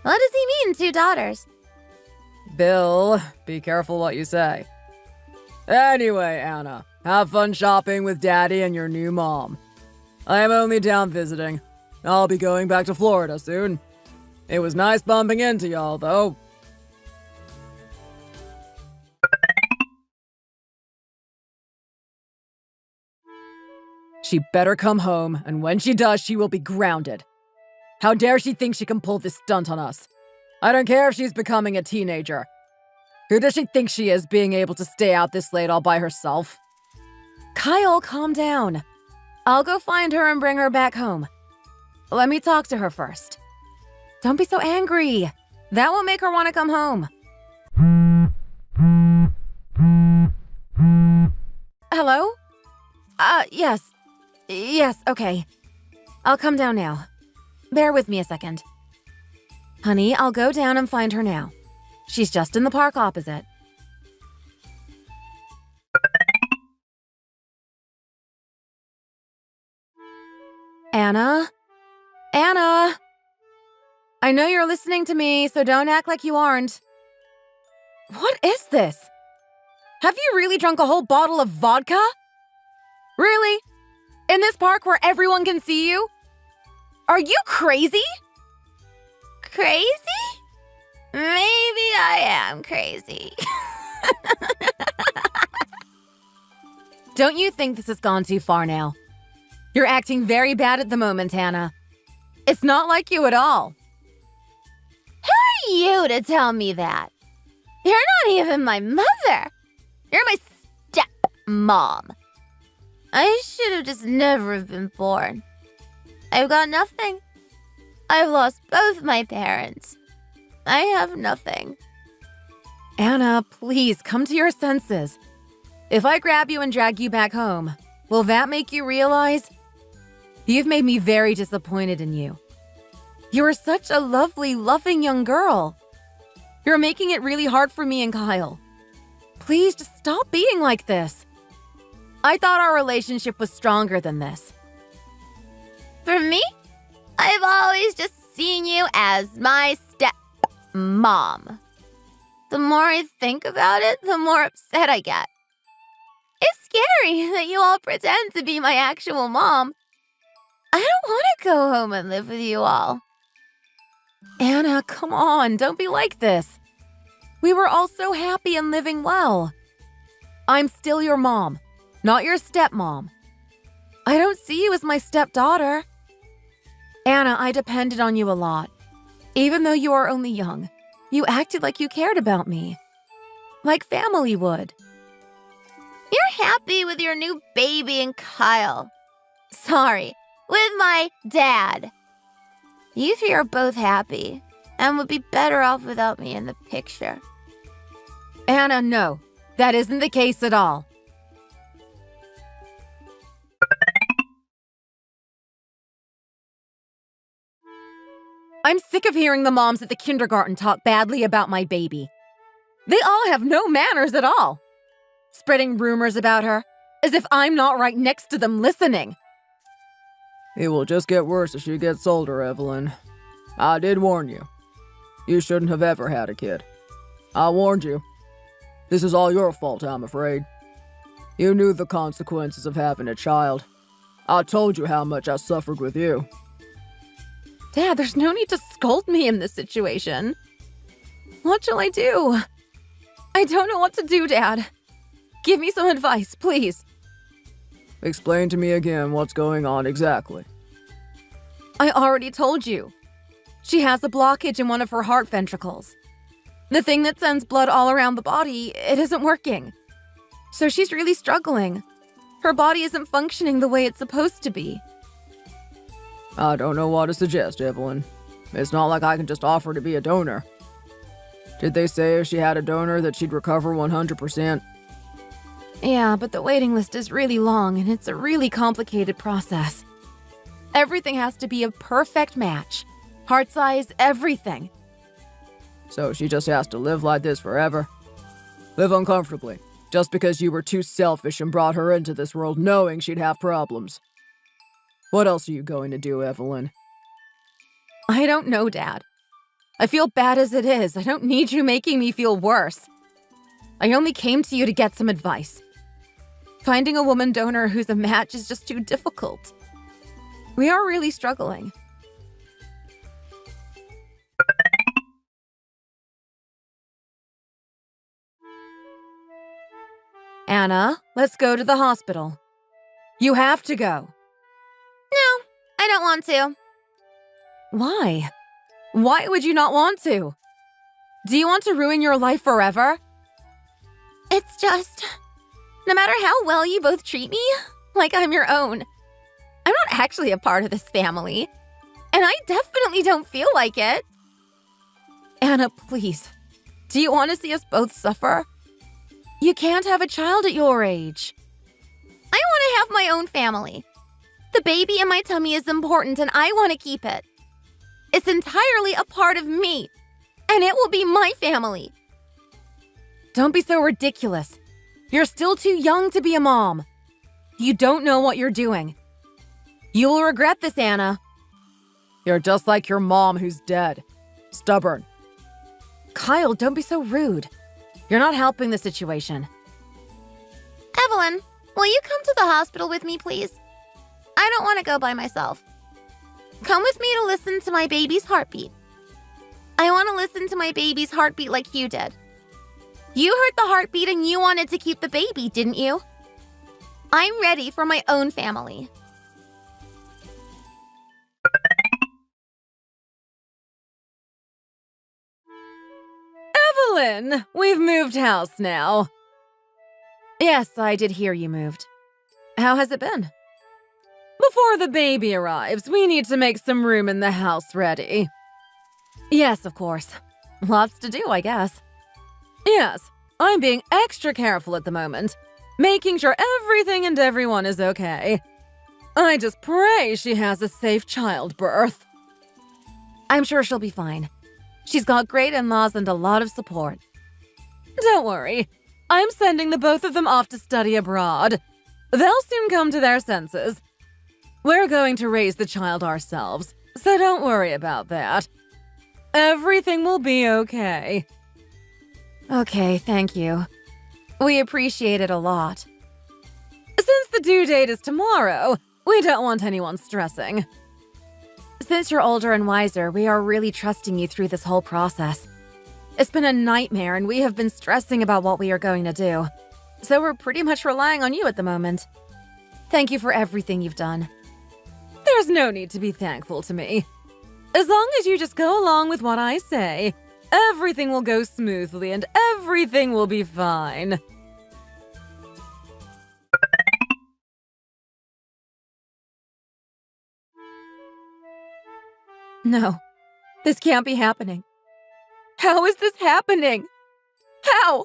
What does he mean, 2 daughters? Bill, be careful what you say. Anyway, Anna, have fun shopping with Daddy and your new mom. I am only down visiting. I'll be going back to Florida soon. It was nice bumping into y'all, though. She better come home, and when she does, she will be grounded. How dare she think she can pull this stunt on us? I don't care if she's becoming a teenager. Who does she think she is, being able to stay out this late all by herself? Kyle, calm down. I'll go find her and bring her back home. Let me talk to her first. Don't be so angry. That will make her want to come home. Hello? Yes. Yes, okay. I'll come down now. Bear with me a second. Honey, I'll go down and find her now. She's just in the park opposite. Anna? Anna? I know you're listening to me, so don't act like you aren't. What is this? Have you really drunk a whole bottle of vodka? Really? In this park where everyone can see you? Are you crazy? Crazy? Maybe I am crazy. Don't you think this has gone too far now? You're acting very bad at the moment, Hannah. It's not like you at all. Who are you to tell me that? You're not even my mother. You're my stepmom. I should have just never been born. I've got nothing. I've lost both my parents. I have nothing. Anna, please come to your senses. If I grab you and drag you back home, will that make you realize? You've made me very disappointed in you. You are such a lovely, loving young girl. You're making it really hard for me and Kyle. Please just stop being like this. I thought our relationship was stronger than this. For me, I've always just seen you as my stepmom. The more I think about it, the more upset I get. It's scary that you all pretend to be my actual mom. I don't want to go home and live with you all. Anna, come on, don't be like this. We were all so happy and living well. I'm still your mom, not your stepmom. I don't see you as my stepdaughter. Anna, I depended on you a lot. Even though you are only young, you acted like you cared about me. Like family would. You're happy with your new baby and Kyle. Sorry, with my dad. You three are both happy and would be better off without me in the picture. Anna, no. That isn't the case at all. I'm sick of hearing the moms at the kindergarten talk badly about my baby. They all have no manners at all. Spreading rumors about her, as if I'm not right next to them listening. It will just get worse as she gets older, Evelyn. I did warn you. You shouldn't have ever had a kid. I warned you. This is all your fault, I'm afraid. You knew the consequences of having a child. I told you how much I suffered with you. Dad, there's no need to scold me in this situation. What shall I do? I don't know what to do, Dad. Give me some advice, please. Explain to me again what's going on exactly. I already told you. She has a blockage in one of her heart ventricles. The thing that sends blood all around the body, it isn't working. So she's really struggling. Her body isn't functioning the way it's supposed to be. I don't know what to suggest, Evelyn. It's not like I can just offer to be a donor. Did they say if she had a donor that she'd recover 100%? Yeah, but the waiting list is really long and it's a really complicated process. Everything has to be a perfect match. Heart size, everything. So she just has to live like this forever? Live uncomfortably, just because you were too selfish and brought her into this world knowing she'd have problems. What else are you going to do, Evelyn? I don't know, Dad. I feel bad as it is. I don't need you making me feel worse. I only came to you to get some advice. Finding a woman donor who's a match is just too difficult. We are really struggling. Anna, let's go to the hospital. You have to go. No, I don't want to. Why? Why would you not want to? Do you want to ruin your life forever? It's just, no matter how well you both treat me, like I'm your own, I'm not actually a part of this family. And I definitely don't feel like it. Anna, please. Do you want to see us both suffer? You can't have a child at your age. I want to have my own family. The baby in my tummy is important and I want to keep it. It's entirely a part of me, and it will be my family. Don't be so ridiculous. You're still too young to be a mom. You don't know what you're doing. You will regret this, Anna. You're just like your mom who's dead. Stubborn. Kyle, don't be so rude. You're not helping the situation. Evelyn, will you come to the hospital with me, please? I don't want to go by myself. Come with me to listen to my baby's heartbeat. I want to listen to my baby's heartbeat like you did. You heard the heartbeat and you wanted to keep the baby, didn't you? I'm ready for my own family. Evelyn, we've moved house now. Yes, I did hear you moved. How has it been? Before the baby arrives, we need to make some room in the house ready. Yes, of course. Lots to do, I guess. Yes, I'm being extra careful at the moment, making sure everything and everyone is okay. I just pray she has a safe childbirth. I'm sure she'll be fine. She's got great in-laws and a lot of support. Don't worry. I'm sending the both of them off to study abroad. They'll soon come to their senses. We're going to raise the child ourselves, so don't worry about that. Everything will be okay. Okay, thank you. We appreciate it a lot. Since the due date is tomorrow, we don't want anyone stressing. Since you're older and wiser, we are really trusting you through this whole process. It's been a nightmare and we have been stressing about what we are going to do. So we're pretty much relying on you at the moment. Thank you for everything you've done. There's no need to be thankful to me. As long as you just go along with what I say, everything will go smoothly and everything will be fine. No, this can't be happening. How is this happening? How?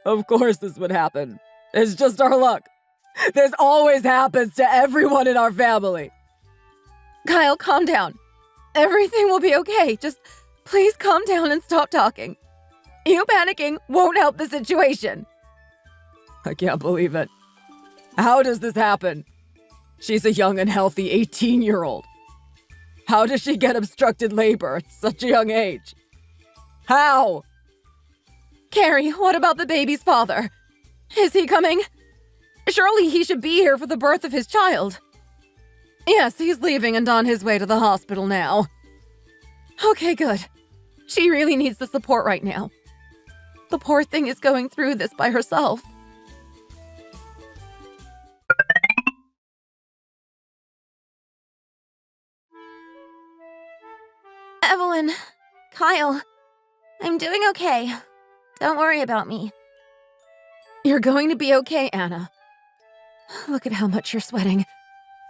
Of course this would happen. It's just our luck. This always happens to everyone in our family. Kyle, calm down. Everything will be okay. Just please calm down and stop talking. You panicking won't help the situation. I can't believe it. How does this happen? She's a young and healthy 18-year-old. How does she get obstructed labor at such a young age? How? Carrie, what about the baby's father? Is he coming? Surely he should be here for the birth of his child. Yes, he's leaving and on his way to the hospital now. Okay, good. She really needs the support right now. The poor thing is going through this by herself. Evelyn, Kyle, I'm doing okay. Don't worry about me. You're going to be okay, Anna. Look at how much you're sweating.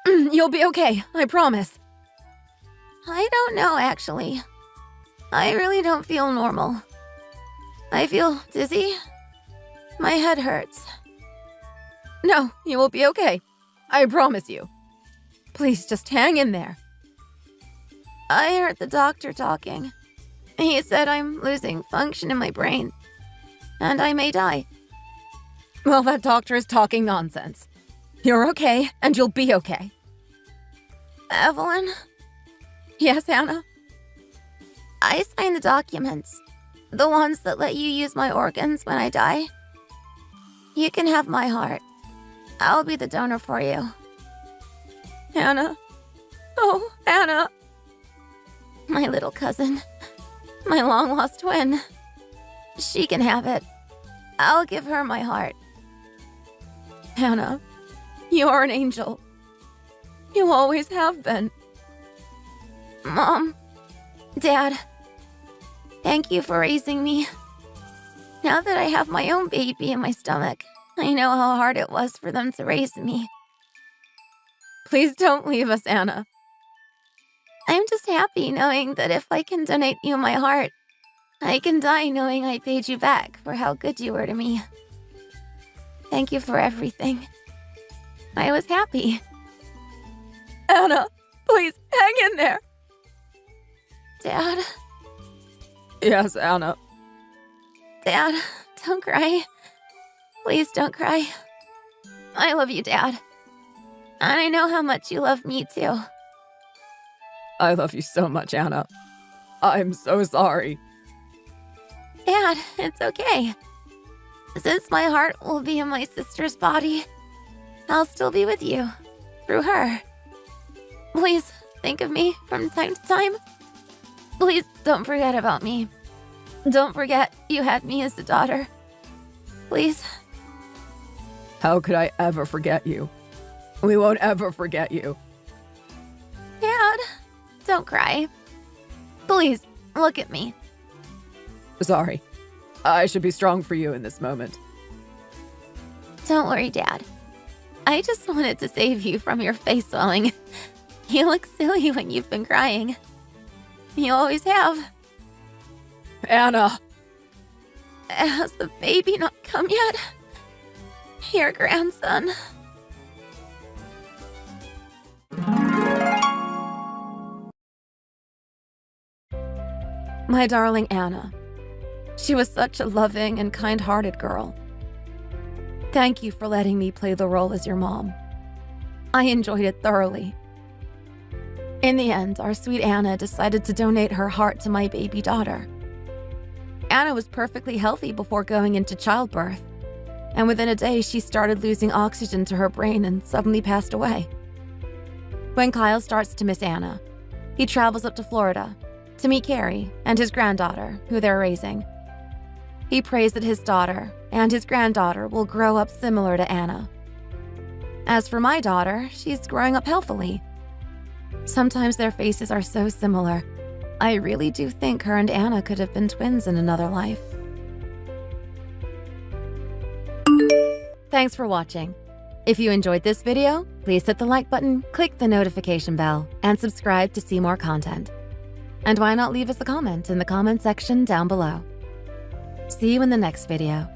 You'll be okay, I promise. I don't know, actually. I really don't feel normal. I feel dizzy. My head hurts. No, you will be okay. I promise you. Please just hang in there. I heard the doctor talking. He said I'm losing function in my brain, and I may die. Well, that doctor is talking nonsense. You're okay, and you'll be okay. Evelyn, Yes, Anna? I signed the documents. The ones that let you use my organs when I die. You can have my heart. I'll be the donor for you. Anna? Oh, Anna! My little cousin. My long-lost twin. She can have it. I'll give her my heart. Anna, you are an angel. You always have been. Mom, Dad, thank you for raising me. Now that I have my own baby in my stomach, I know how hard it was for them to raise me. Please don't leave us, Anna. I'm just happy knowing that if I can donate you my heart, I can die knowing I paid you back for how good you were to me. Thank you for everything. I was happy. Anna, please hang in there. Dad, Yes, Anna. Dad, don't cry. Please don't cry. I love you, Dad. And I know how much you love me, too. I love you so much, Anna. I'm so sorry. Dad, it's okay. Since my heart will be in my sister's body, I'll still be with you, through her. Please think of me from time to time. Please don't forget about me. Don't forget you had me as a daughter. Please. How could I ever forget you? We won't ever forget you. Dad, don't cry. Please, look at me. Sorry. I should be strong for you in this moment. Don't worry, Dad. I just wanted to save you from your face swelling. You look silly when you've been crying. You always have. Anna! Has the baby not come yet? Your grandson. My darling Anna. She was such a loving and kind-hearted girl. Thank you for letting me play the role as your mom. I enjoyed it thoroughly. In the end, our sweet Anna decided to donate her heart to my baby daughter. Anna was perfectly healthy before going into childbirth, and within a day she started losing oxygen to her brain and suddenly passed away. When Kyle starts to miss Anna, he travels up to Florida to meet Carrie and his granddaughter, who they're raising. He prays that his daughter and his granddaughter will grow up similar to Anna. As for my daughter, she's growing up healthily. Sometimes their faces are so similar. I really do think her and Anna could have been twins in another life. Thanks for watching. If you enjoyed this video, please hit the like button, click the notification bell, and subscribe to see more content. And why not leave us a comment in the comment section down below. See you in the next video.